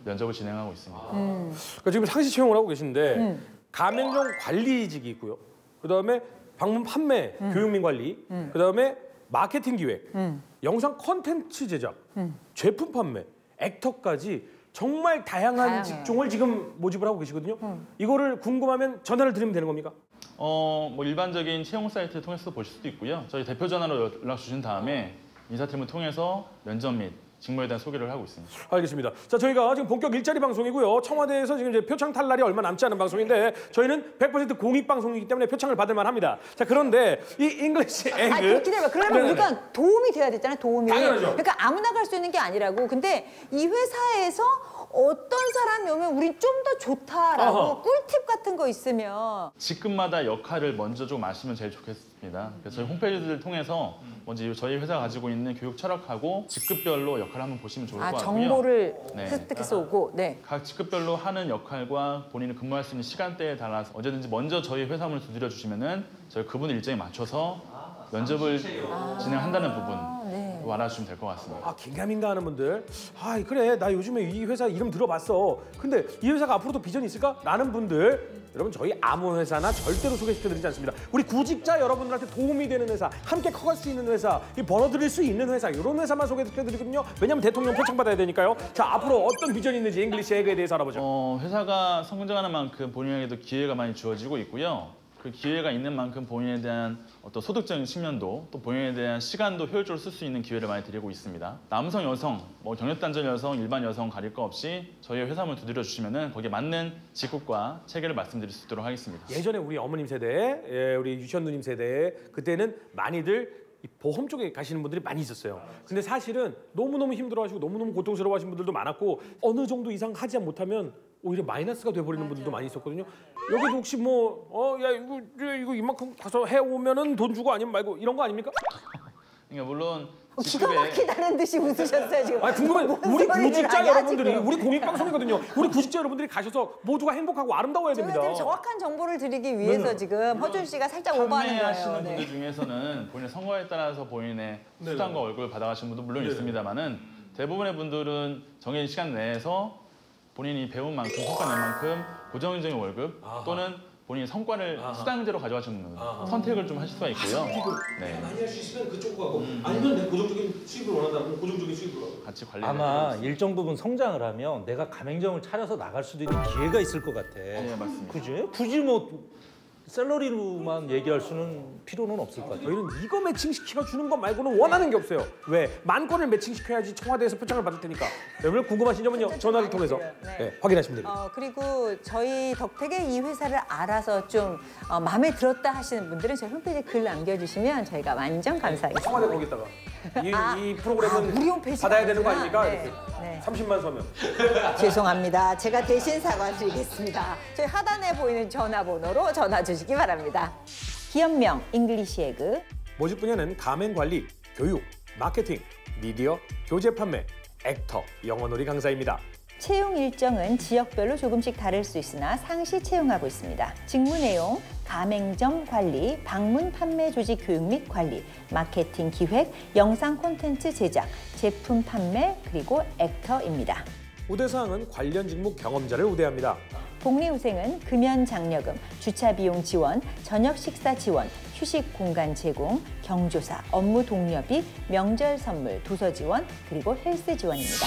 면접을 진행하고 있습니다. 그러니까 지금 상시 채용을 하고 계신데 가맹점 관리직이 있고요. 그다음에 방문 판매, 교육민 관리, 그다음에 마케팅 기획, 영상 콘텐츠 제작, 제품 판매, 액터까지 정말 다양한 직종을 지금 모집을 하고 계시거든요. 이거를 궁금하면 전화를 드리면 되는 겁니까? 뭐 일반적인 채용 사이트를 통해서 보실 수도 있고요. 저희 대표 전화로 연락 주신 다음에 인사팀을 통해서 면접 및 직무에 대한 소개를 하고 있습니다. 알겠습니다. 자, 저희가 지금 본격 일자리 방송이고요. 청와대에서 지금 이제 표창 탈 날이 얼마 남지 않은 방송인데 저희는 100% 공익 방송이기 때문에 표창을 받을 만합니다. 자, 그런데 이 잉글리시 에그 기다려봐. 그러면 우리가 도움이 돼야 되잖아요. 도움이. 당연하죠. 그러니까 아무나 갈 수 있는 게 아니라고. 근데 이 회사에서 어떤 사람이 오면 우린 좀 더 좋다라고 꿀팁 같은 거 있으면 직급마다 역할을 먼저 좀 아시면 제일 좋겠습니다. 그래서 저희 홈페이지를 통해서 먼저 저희 회사가 가지고 있는 교육 철학하고 직급별로 역할을 한번 보시면 좋을 것 같고요. 정보를 습득해서 오고. 각 직급별로 하는 역할과 본인이 근무할 수 있는 시간대에 따라서 언제든지 먼저 저희 회사문을 두드려 주시면은 저희 그분 일정에 맞춰서 면접을 진행한다는 부분 알아주시면 될 것 같습니다. 아, 긴가민가 하는 분들, 아 그래 나 요즘에 이 회사 이름 들어봤어. 근데 이 회사가 앞으로도 비전이 있을까? 라는 분들, 여러분 저희 아무 회사나 절대로 소개시켜드리지 않습니다. 우리 구직자 여러분들한테 도움이 되는 회사, 함께 커갈 수 있는 회사, 벌어들일 수 있는 회사, 이런 회사만 소개시켜드리거든요. 왜냐면 대통령 표창 받아야 되니까요. 자, 앞으로 어떤 비전이 있는지 잉글리시 에그에 대해서 알아보죠. 회사가 성장하는 만큼 본인에게도 기회가 많이 주어지고 있고요. 그 기회가 있는 만큼 본인에 대한 어떤 소득적인 측면도 또 본인에 대한 시간도 효율적으로 쓸 수 있는 기회를 많이 드리고 있습니다. 남성, 여성, 경력단절 여성, 일반 여성 가릴 거 없이 저희 회사문을 두드려 주시면은 거기에 맞는 직급과 체계를 말씀드릴 수 있도록 하겠습니다. 예전에 우리 어머님 세대, 우리 유시연 누님 세대, 그때는 많이들 보험 쪽에 가시는 분들이 많이 있었어요. 근데 사실은 너무너무 힘들어하시고 너무너무 고통스러워하시는 분들도 많았고 어느 정도 이상 하지 못하면 오히려 마이너스가 돼버리는 분들도 많이 있었거든요. 여기도 혹시 뭐 야 이거 이만큼 가서 해오면은 돈 주고 아니면 말고 이런 거 아닙니까? 그러니까 물론 기가 막히다는 듯이 웃으셨어요 지금. 아 궁금해. 무슨 우리 소리를 구직자 하냐, 여러분들이 지금. 우리 공익방송이거든요. 우리 구직자 여러분들이 가셔서 모두가 행복하고 아름다워야 됩니다. 저희들이 정확한 정보를 드리기 위해서 네네. 지금 허준 씨가 살짝 오버하는 거예요. 판매하시는 분들 중에서는 본인의 선거에 따라서 본인의 수당과 월급을 받아가시는 분도 물론 있습니다만은 대부분의 분들은 정해진 시간 내에서 본인이 배운 만큼 성과 낸 만큼 고정적인 월급 또는 본인이 성과를 수당제로 가져가시는 분 선택을 좀 하실 수가 있고요. 네. 많이 할 수 있으면 그쪽 가고 아니면 내 고정적인 수입을 원한다면 고정적인 수입으로 같이 관리. 아마 일정 부분 성장을 하면 내가 가맹점을 차려서 나갈 수도 있는 기회가 있을 것 같아. 네, 맞습니다. 그지? 굳이 뭐 샐러리로만 얘기할 수는 필요는 없을 것 같아요. 저희는 이거 매칭시켜 주는 것 말고는 원하는 게 없어요. 왜? 만건을 매칭시켜야지 청와대에서 표창을 받을 테니까. 여러분 궁금하신 점은요. 전화를 통해서 확인하시면 됩니다. 그리고 저희 덕택의 이 회사를 알아서 좀 마음에 들었다 하시는 분들은 저희 홈페이지에 글 남겨주시면 저희가 완전 감사하겠습니다. 청와대 거기다가 이 프로그램은 우리 홈페이지 받아야 되는 거 아닙니까? 네. 이렇게. 네. 30만 서면. 죄송합니다. 제가 대신 사과드리겠습니다. 저희 하단에 보이는 전화번호로 전화 주시기 바랍니다. 기업명 잉글리시 에그. 모집 분야는 가맹 관리, 교육, 마케팅, 미디어, 교재 판매, 액터, 영어놀이 강사입니다. 채용 일정은 지역별로 조금씩 다를 수 있으나 상시 채용하고 있습니다. 직무 내용, 가맹점 관리, 방문 판매 조직 교육 및 관리, 마케팅 기획, 영상 콘텐츠 제작, 제품 판매, 그리고 액터입니다. 우대사항은 관련 직무 경험자를 우대합니다. 복리후생은 금연 장려금, 주차 비용 지원, 저녁 식사 지원, 휴식 공간 제공, 경조사, 업무 동료비, 명절 선물, 도서 지원, 그리고 헬스 지원입니다.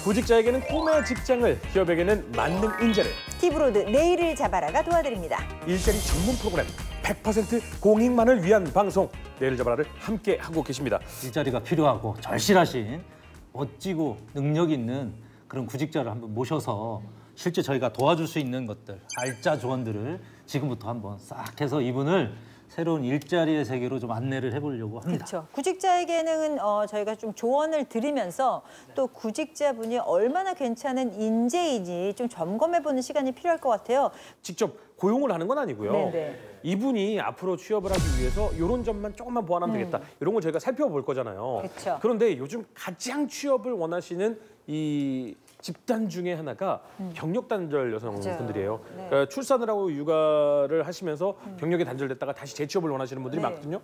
구직자에게는 꿈의 직장을, 기업에게는 맞는 인재를. 티브로드 내일을 잡아라가 도와드립니다. 일자리 전문 프로그램 100% 공익만을 위한 방송 내일을 잡아라를 함께 하고 계십니다. 일자리가 필요하고 절실하신 멋지고 능력 있는 그런 구직자를 한번 모셔서 실제 저희가 도와줄 수 있는 것들, 알짜 조언들을 지금부터 한번 싹 해서 이분을 새로운 일자리의 세계로 좀 안내를 해보려고 합니다. 그렇죠. 구직자에게는 저희가 좀 조언을 드리면서 또 구직자분이 얼마나 괜찮은 인재인지 좀 점검해보는 시간이 필요할 것 같아요. 직접 고용을 하는 건 아니고요. 네네. 이분이 앞으로 취업을 하기 위해서 이런 점만 조금만 보완하면 되겠다. 이런 걸 저희가 살펴볼 거잖아요. 그렇죠. 그런데 요즘 가장 취업을 원하시는 이 집단 중에 하나가 경력 단절 여성분들이에요. 네. 그러니까 출산을 하고 육아를 하시면서 경력이 단절됐다가 다시 재취업을 원하시는 분들이 네. 많거든요.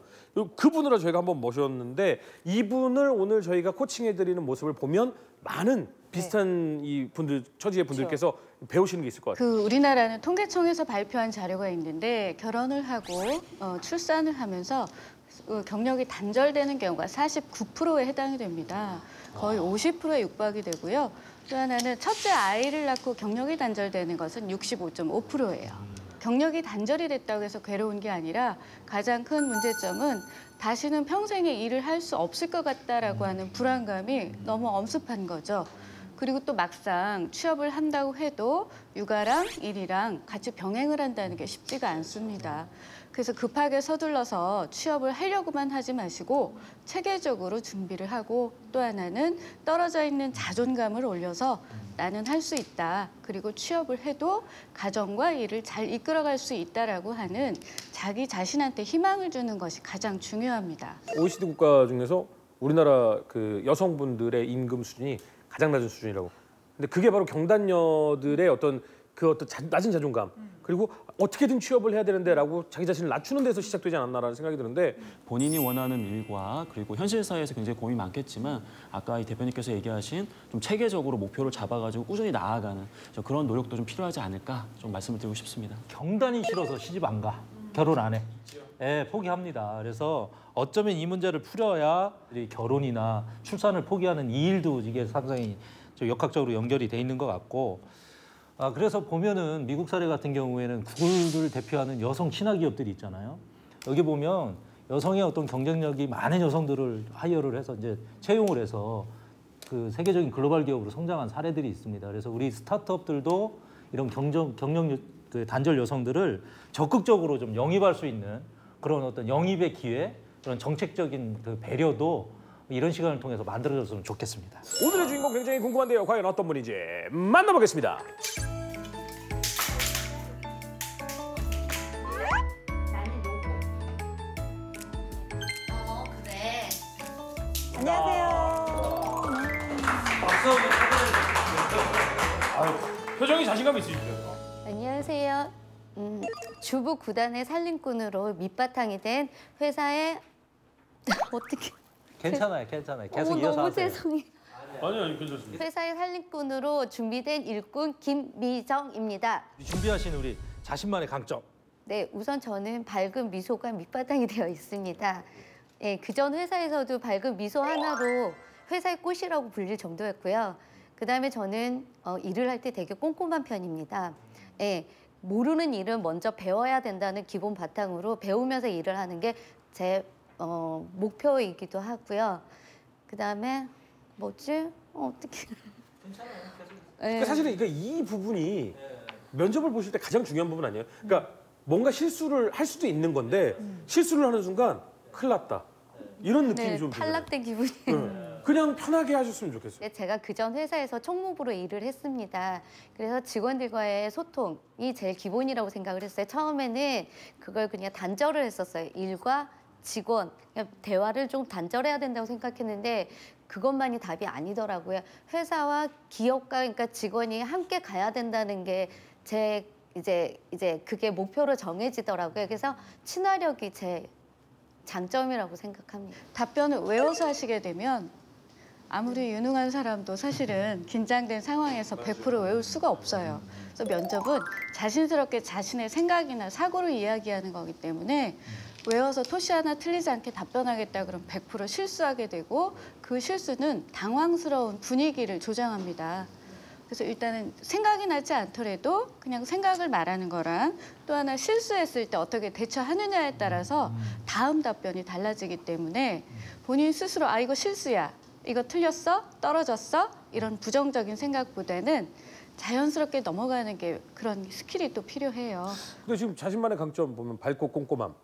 그분으로 저희가 한번 모셨는데 이분을 오늘 저희가 코칭해드리는 모습을 보면 많은 비슷한 이 분들 처지의 분들께서 배우시는 게 있을 것 같아요. 그 우리나라는 통계청에서 발표한 자료가 있는데 결혼을 하고 출산을 하면서 경력이 단절되는 경우가 49%에 해당이 됩니다. 거의 50%에 육박이 되고요. 또 하나는 첫째 아이를 낳고 경력이 단절되는 것은 65.5%예요. 경력이 단절이 됐다고 해서 괴로운 게 아니라 가장 큰 문제점은 다시는 평생에 일을 할 수 없을 것 같다라고 하는 불안감이 너무 엄습한 거죠. 그리고 또 막상 취업을 한다고 해도 육아랑 일이랑 같이 병행을 한다는 게 쉽지가 않습니다. 그래서 급하게 서둘러서 취업을 하려고만 하지 마시고 체계적으로 준비를 하고 또 하나는 떨어져 있는 자존감을 올려서 나는 할 수 있다. 그리고 취업을 해도 가정과 일을 잘 이끌어갈 수 있다라고 하는 자기 자신한테 희망을 주는 것이 가장 중요합니다. OECD 국가 중에서 우리나라 그 여성분들의 임금 수준이 가장 낮은 수준이라고. 근데 그게 바로 경단녀들의 어떤 낮은 자존감 그리고 어떻게든 취업을 해야 되는데라고 자기 자신을 낮추는 데서 시작되지 않았나라는 생각이 드는데 본인이 원하는 일과 그리고 현실 사회에서 굉장히 고민이 많겠지만 아까 이 대표님께서 얘기하신 좀 체계적으로 목표를 잡아가지고 꾸준히 나아가는 그런 노력도 좀 필요하지 않을까 좀 말씀을 드리고 싶습니다. 경단이 싫어서 시집 안 가. 결혼 안 해. 포기합니다. 그래서 어쩌면 이 문제를 풀어야 결혼이나 출산을 포기하는 이 일도 이게 상당히 좀 역학적으로 연결이 돼 있는 것 같고 그래서 보면은 미국 사례 같은 경우에는 구글을 대표하는 여성 친화 기업들이 있잖아요. 여기 보면 여성의 어떤 경쟁력이 많은 여성들을 하이어를 해서 이제 채용을 해서 그 세계적인 글로벌 기업으로 성장한 사례들이 있습니다. 그래서 우리 스타트업들도 이런 경력 그 단절 여성들을 적극적으로 좀 영입할 수 있는 그런 어떤 영입의 기회, 그런 정책적인 그 배려도 이런 시간을 통해서 만들어졌으면 좋겠습니다. 오늘의 주인공 굉장히 궁금한데요. 과연 어떤 분인지 만나보겠습니다. 안녕하세요. 표정이 자신감 있으시죠? 안녕하세요. 주부 9단의 살림꾼으로 밑바탕이 된 회사의 어떻게? 괜찮아요, 괜찮아요. 계속 어머, 이어서 너무 하세요. 죄송해요. 아니 괜찮습니다. 회사의 살림꾼으로 준비된 일꾼 김미정입니다. 준비하신 우리 자신만의 강점. 네, 우선 저는 밝은 미소가 밑바탕이 되어 있습니다. 네, 그전 회사에서도 밝은 미소 하나로 회사의 꽃이라고 불릴 정도였고요. 그다음에 저는 일을 할 때 되게 꼼꼼한 편입니다. 네, 모르는 일은 먼저 배워야 된다는 기본 바탕으로 배우면서 일을 하는 게 제 목표이기도 하고요. 그다음에 뭐지? 어떻게? 괜찮아요. 네. 그러니까 사실은 이 부분이 면접을 보실 때 가장 중요한 부분 아니에요? 그러니까 뭔가 실수를 할 수도 있는 건데 실수를 하는 순간 큰일 났다. 이런 느낌이 네, 좀 들어요. 탈락된 기분이에요. 그냥 편하게 하셨으면 좋겠어요. 제가 그전 회사에서 총무부로 일을 했습니다. 그래서 직원들과의 소통이 제일 기본이라고 생각을 했어요. 처음에는 그걸 그냥 단절을 했었어요. 일과 직원, 그냥 대화를 좀 단절해야 된다고 생각했는데 그것만이 답이 아니더라고요. 회사와 기업가, 그러니까 직원이 함께 가야 된다는 게 제 이제 그게 목표로 정해지더라고요. 그래서 친화력이 제 장점이라고 생각합니다. 답변을 외워서 하시게 되면 아무리 유능한 사람도 사실은 긴장된 상황에서 100% 외울 수가 없어요. 그래서 면접은 자신스럽게 자신의 생각이나 사고를 이야기하는 거기 때문에 외워서 토시 하나 틀리지 않게 답변하겠다 그러면 100% 실수하게 되고 그 실수는 당황스러운 분위기를 조장합니다. 그래서 일단은 생각이 나지 않더라도 그냥 생각을 말하는 거랑 또 하나 실수했을 때 어떻게 대처하느냐에 따라서 다음 답변이 달라지기 때문에 본인 스스로 아 이거 실수야, 이거 틀렸어, 떨어졌어 이런 부정적인 생각보다는 자연스럽게 넘어가는 게 그런 스킬이 또 필요해요. 근데 지금 자신만의 강점 보면 밝고 꼼꼼함,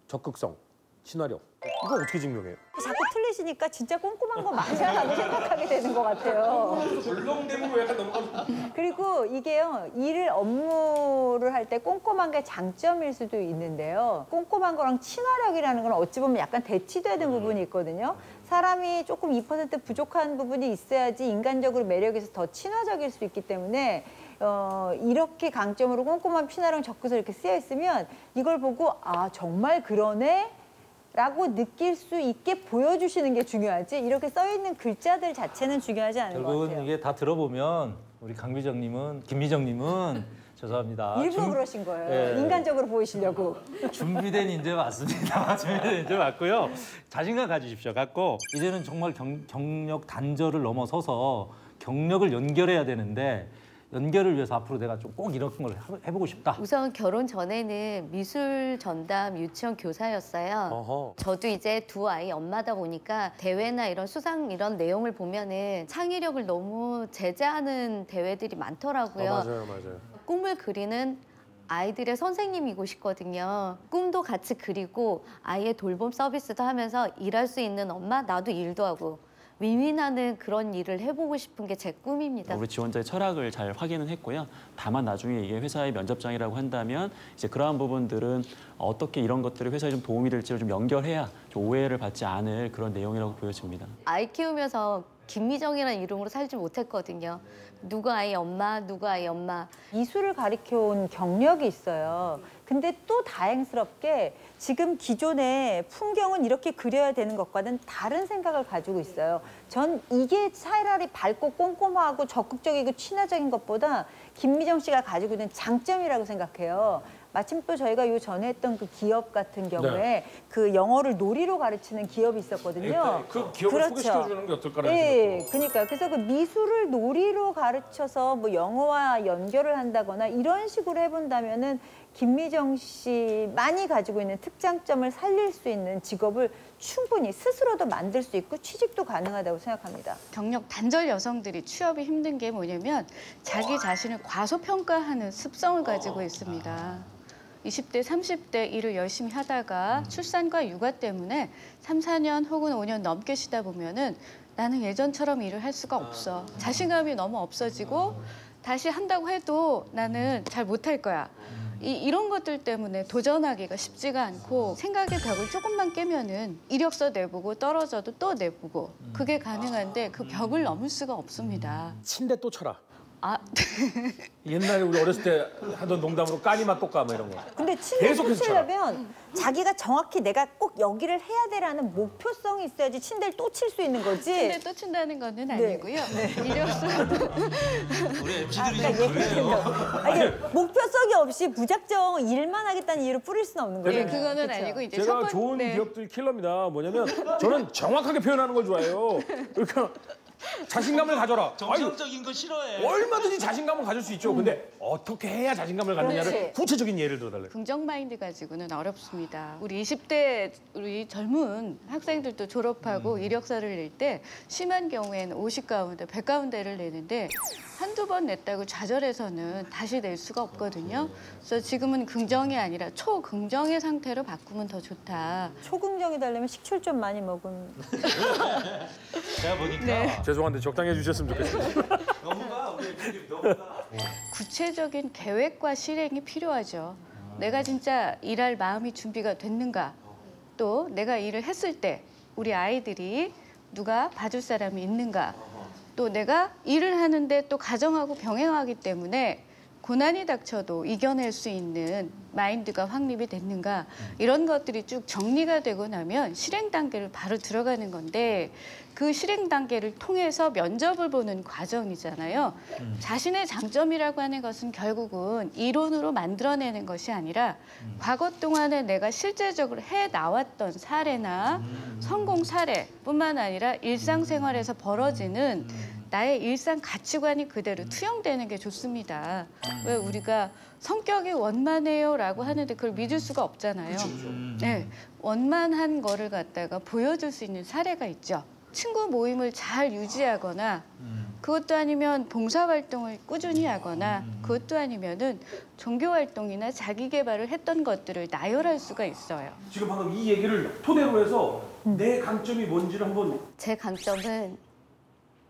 적극성, 친화력. 이거 어떻게 증명해요? 자꾸 틀리시니까 진짜 꼼꼼한 거 맞아라고 생각하게 되는 것 같아요. 덜렁대고 약간 넘어가는. 그리고 이게요, 업무를 할 때 꼼꼼한 게 장점일 수도 있는데요. 꼼꼼한 거랑 친화력이라는 건 어찌 보면 약간 대치되는 부분이 있거든요. 사람이 조금 2% 부족한 부분이 있어야지 인간적으로 매력이 있어서 더 친화적일 수 있기 때문에 이렇게 강점으로 꼼꼼한 친화력 적극서 이렇게 쓰여 있으면 이걸 보고 아 정말 그러네? 라고 느낄 수 있게 보여주시는 게 중요하지 이렇게 써있는 글자들 자체는 중요하지 않은 것 결국은 같아요. 이게 다 들어보면 우리 김미정님은 죄송합니다. 일부러 그러신 거예요. 예. 인간적으로 보이시려고. 준비된 인재 맞습니다. 준비된 인재 맞고요. 자신감 가지십시오. 갖고 이제는 정말 경력 단절을 넘어서서 경력을 연결해야 되는데 연결을 위해서 앞으로 내가 좀 꼭 이런 걸 해보고 싶다. 우선 결혼 전에는 미술 전담 유치원 교사였어요. 어허. 저도 이제 두 아이 엄마다 보니까 대회나 이런 수상 이런 내용을 보면은 창의력을 너무 제재하는 대회들이 많더라고요. 맞아요. 꿈을 그리는 아이들의 선생님이고 싶거든요. 꿈도 같이 그리고 아이의 돌봄 서비스도 하면서 일할 수 있는 엄마, 나도 일도 하고 윈윈하는 그런 일을 해보고 싶은 게 제 꿈입니다. 우리 지원자의 철학을 잘 확인은 했고요. 다만 나중에 이게 회사의 면접장이라고 한다면 이제 그러한 부분들은 어떻게 이런 것들이 회사에 좀 도움이 될지를 좀 연결해야 좀 오해를 받지 않을 그런 내용이라고 보여집니다. 아이 키우면서 김미정이라는 이름으로 살지 못했거든요. 누구 아이 엄마, 누구 아이 엄마. 미술을 가르쳐온 경력이 있어요. 근데 또 다행스럽게 지금 기존의 풍경은 이렇게 그려야 되는 것과는 다른 생각을 가지고 있어요. 전 이게 차라리 밝고 꼼꼼하고 적극적이고 친화적인 것보다 김미정 씨가 가지고 있는 장점이라고 생각해요. 마침 또 저희가 요 전에 했던 그 기업 같은 경우에 그 영어를 놀이로 가르치는 기업이 있었거든요. 그 기업을 소개시켜주는 게 어떨까라는 네, 생각도. 그러니까 그래서 그 미술을 놀이로 가르쳐서 뭐 영어와 연결을 한다거나 이런 식으로 해본다면은 김미정 씨만이 가지고 있는 특장점을 살릴 수 있는 직업을 충분히 스스로도 만들 수 있고 취직도 가능하다고 생각합니다. 경력 단절 여성들이 취업이 힘든 게 뭐냐면 자기 자신을 과소평가하는 습성을 가지고 있습니다. 20대, 30대 일을 열심히 하다가 출산과 육아 때문에 3, 4년 혹은 5년 넘게 쉬다 보면은 나는 예전처럼 일을 할 수가 없어. 자신감이 너무 없어지고 다시 한다고 해도 나는 잘 못할 거야. 이런 것들 때문에 도전하기가 쉽지가 않고 생각의 벽을 조금만 깨면은 이력서 내보고 떨어져도 또 내보고 그게 가능한데 그 벽을 넘을 수가 없습니다. 침대 또 쳐라. 아, 옛날에 우리 어렸을 때 하던 농담으로 까니맛 똑까 뭐 이런 거. 근데 침대 계속해서 쳐라. 치려면 자기가 정확히 내가 꼭 여기를 해야 되라는 목표성이 있어야지 침대를 또 칠 수 있는 거지. 침대 또 친다는 거는 아니고요. 이력서도 우리 MC들이 좀 그래요. 이게 목표성이 없이 무작정 일만 하겠다는 이유를 뿌릴 수는 없는 거예요. 네, 그거는 아니고 이제 제가 좋은 기업들 킬러입니다. 뭐냐면 저는 정확하게 표현하는 걸 좋아해요. 그러니까 자신감을 가져라. 정상적인 거 싫어해. 얼마든지 자신감을 가질 수 있죠. 근데 어떻게 해야 자신감을 갖느냐를 그렇지. 구체적인 예를 들어달래요. 긍정 마인드 가지고는 어렵습니다. 우리 20대 우리 젊은 학생들도 졸업하고 이력서를 낼 때 심한 경우에는 50가운데 100가운데를 내는데 한두 번 냈다고 좌절해서는 다시 낼 수가 없거든요. 그래서 지금은 긍정이 아니라 초긍정의 상태로 바꾸면 더 좋다. 초긍정이 되려면 식초를 좀 많이 먹으면. 제가 보니까 네. 죄송한데 적당히 해주셨으면 좋겠습니다. 너무가 우리 MC들이 너무가. 구체적인 계획과 실행이 필요하죠. 내가 진짜 일할 마음이 준비가 됐는가? 또 내가 일을 했을 때 우리 아이들이 누가 봐줄 사람이 있는가? 또 내가 일을 하는데 또 가정하고 병행하기 때문에 고난이 닥쳐도 이겨낼 수 있는 마인드가 확립이 됐는가 이런 것들이 쭉 정리가 되고 나면 실행 단계를 바로 들어가는 건데 그 실행 단계를 통해서 면접을 보는 과정이잖아요. 자신의 장점이라고 하는 것은 결국은 이론으로 만들어내는 것이 아니라 과거 동안에 내가 실제적으로 해나왔던 사례나 성공 사례뿐만 아니라 일상생활에서 벌어지는 나의 일상 가치관이 그대로 투영되는 게 좋습니다. 왜 우리가 성격이 원만해요라고 하는데 그걸 믿을 수가 없잖아요. 네, 원만한 거를 갖다가 보여줄 수 있는 사례가 있죠. 친구 모임을 잘 유지하거나 그것도 아니면 봉사활동을 꾸준히 하거나 그것도 아니면은 종교활동이나 자기개발을 했던 것들을 나열할 수가 있어요. 지금 방금 이 얘기를 토대로 해서 내 강점이 뭔지를 한번. 제 강점은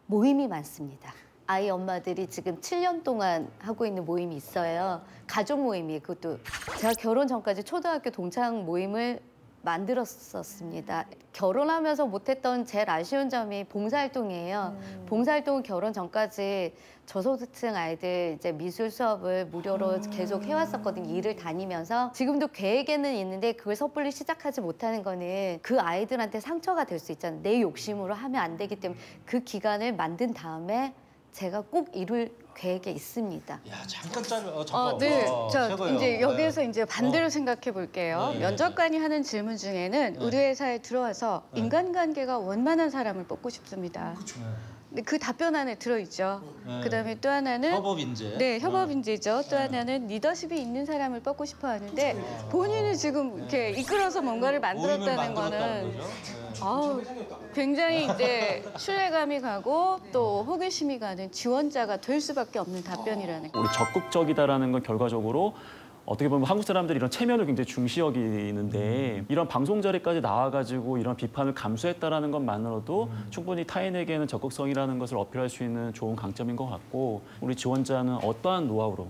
모임이 많습니다. 아이 엄마들이 지금 7년 동안 하고 있는 모임이 있어요. 가족 모임이에요. 그것도 제가 결혼 전까지 초등학교 동창 모임을 만들었었습니다. 결혼하면서 못했던 제일 아쉬운 점이 봉사활동이에요. 봉사활동은 결혼 전까지 저소득층 아이들 이제 미술 수업을 무료로 계속 해왔었거든요. 일을 다니면서 지금도 계획에는 있는데 그걸 섣불리 시작하지 못하는 거는 그 아이들한테 상처가 될 수 있잖아요. 내 욕심으로 하면 안 되기 때문에 그 기간을 만든 다음에 제가 꼭 이룰 계획에 있습니다. 야, 잠깐 잠깐. 네, 저 최고예요. 이제 여기에서 네. 이제 반대로 생각해 볼게요. 네. 면접관이 하는 질문 중에는 우리 회사에 들어와서 인간관계가 원만한 사람을 뽑고 싶습니다. 근데 그 답변 안에 들어있죠. 네. 그다음에 또 하나는 협업 인재. 네, 협업 인재죠. 또 하나는 리더십이 있는 사람을 뽑고 싶어 하는데 본인이 지금 이렇게 이끌어서 뭔가를 만들었다는 거는 아우, 굉장히 이제 신뢰감이 가고 또 호기심이 가는 지원자가 될 수밖에 없는 답변이라는 거예요. 우리 적극적이다라는 건 결과적으로 어떻게 보면 한국 사람들이 이런 체면을 굉장히 중시 여기는데 이런 방송 자리까지 나와가지고 이런 비판을 감수했다라는 것만으로도 충분히 타인에게는 적극성이라는 것을 어필할 수 있는 좋은 강점인 것 같고 우리 지원자는 어떠한 노하우로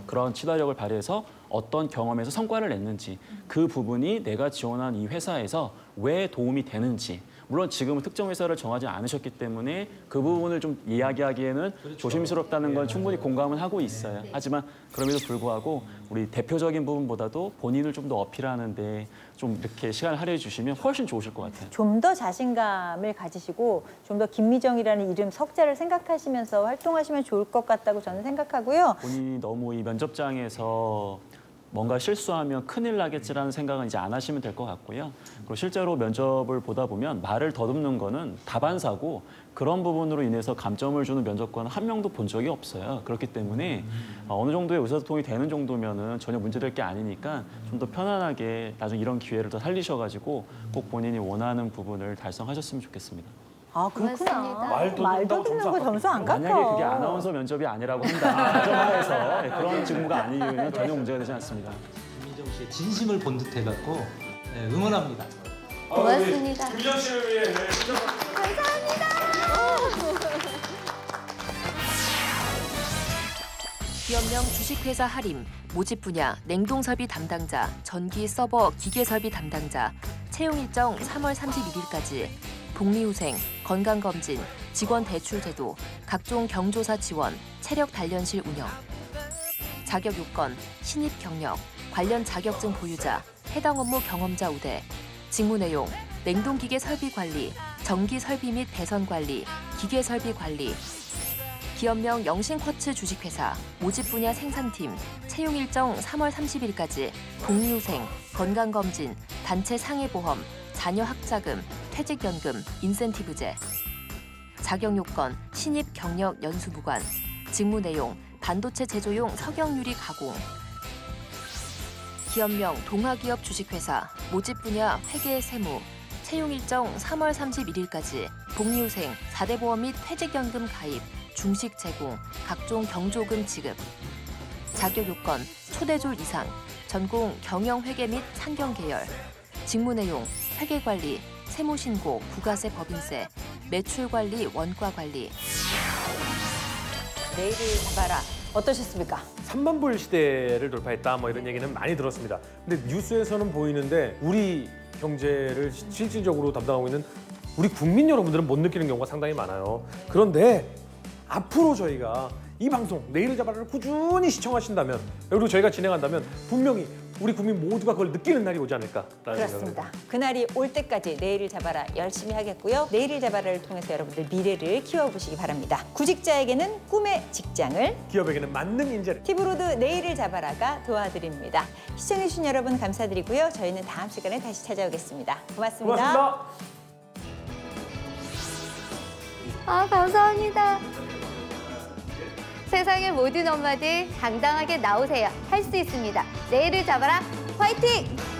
그런 치달력을 발휘해서 어떤 경험에서 성과를 냈는지 그 부분이 내가 지원한 이 회사에서 왜 도움이 되는지 물론 지금은 특정 회사를 정하지 않으셨기 때문에 그 부분을 좀 이야기하기에는 조심스럽다는 건 충분히 공감은 하고 있어요. 하지만 그럼에도 불구하고 우리 대표적인 부분보다도 본인을 좀 더 어필하는데 좀 이렇게 시간을 할애해 주시면 훨씬 좋으실 것 같아요. 좀 더 자신감을 가지시고 좀 더 김미정이라는 이름 석자를 생각하시면서 활동하시면 좋을 것 같다고 저는 생각하고요. 본인이 너무 이 면접장에서 뭔가 실수하면 큰일 나겠지라는 생각은 이제 안 하시면 될 것 같고요. 그리고 실제로 면접을 보다 보면 말을 더듬는 거는 다반사고 그런 부분으로 인해서 감점을 주는 면접관은 한 명도 본 적이 없어요. 그렇기 때문에 어느 정도의 의사소통이 되는 정도면은 전혀 문제될 게 아니니까 좀 더 편안하게 나중에 이런 기회를 더 살리셔가지고 꼭 본인이 원하는 부분을 달성하셨으면 좋겠습니다. 아, 그렇구나. 말도 말도 듣는 거 점수 안 깎아. 만약에 그게 아나운서 면접이 아니라고 한다. 가정하에서 그런 직무가 아니면 전혀 문제가 되지 않습니다. 김민정 씨의 진심을 본 듯해갖고 응원합니다. 고맙습니다. 김민정 씨를 위해 기업명 주식회사 하림, 모집 분야 냉동설비 담당자, 전기 서버 기계설비 담당자, 채용 일정 3월 31일까지, 복리후생, 건강검진, 직원 대출 제도, 각종 경조사 지원, 체력 단련실 운영. 자격 요건, 신입 경력, 관련 자격증 보유자, 해당 업무 경험자 우대. 직무 내용, 냉동기계 설비 관리, 전기 설비 및 배선 관리, 기계 설비 관리. 기업명 영신쿼츠 주식회사, 모집 분야 생산팀, 채용 일정 3월 30일까지, 복리후생, 건강검진, 단체 상해보험, 자녀 학자금, 퇴직연금, 인센티브제. 자격 요건, 신입 경력 연수 무관. 직무 내용, 반도체 제조용 석영유리 가공. 기업명 동아기업 주식회사, 모집 분야 회계 세무, 채용 일정 3월 31일까지, 복리후생, 4대 보험 및 퇴직연금 가입, 중식 제공, 각종 경조금 지급. 자격 요건, 초대졸 이상, 전공 경영회계 및 상경계열. 직무 내용, 회계관리, 세무신고, 부가세 법인세, 매출관리, 원가관리. 내일을 잡아라. 어떠셨습니까? 3만 불 시대를 돌파했다 뭐 이런 얘기는 많이 들었습니다. 근데 뉴스에서는 보이는데 우리 경제를 실질적으로 담당하고 있는 우리 국민 여러분들은 못 느끼는 경우가 상당히 많아요. 그런데 앞으로 저희가 이 방송 내일을 잡아라를 꾸준히 시청하신다면 그리고 저희가 진행한다면 분명히 우리 국민 모두가 그걸 느끼는 날이 오지 않을까라는 그렇습니다. 생각입니다. 그날이 올 때까지 내일을 잡아라 열심히 하겠고요. 내일을 잡아라를 통해서 여러분들 미래를 키워보시기 바랍니다. 구직자에게는 꿈의 직장을, 기업에게는 맞는 인재를. 티브로드 내일을 잡아라가 도와드립니다. 시청해주신 여러분 감사드리고요. 저희는 다음 시간에 다시 찾아오겠습니다. 고맙습니다. 고맙습니다. 아, 감사합니다. 세상의 모든 엄마들 당당하게 나오세요. 할 수 있습니다. 내일을 잡아라. 화이팅!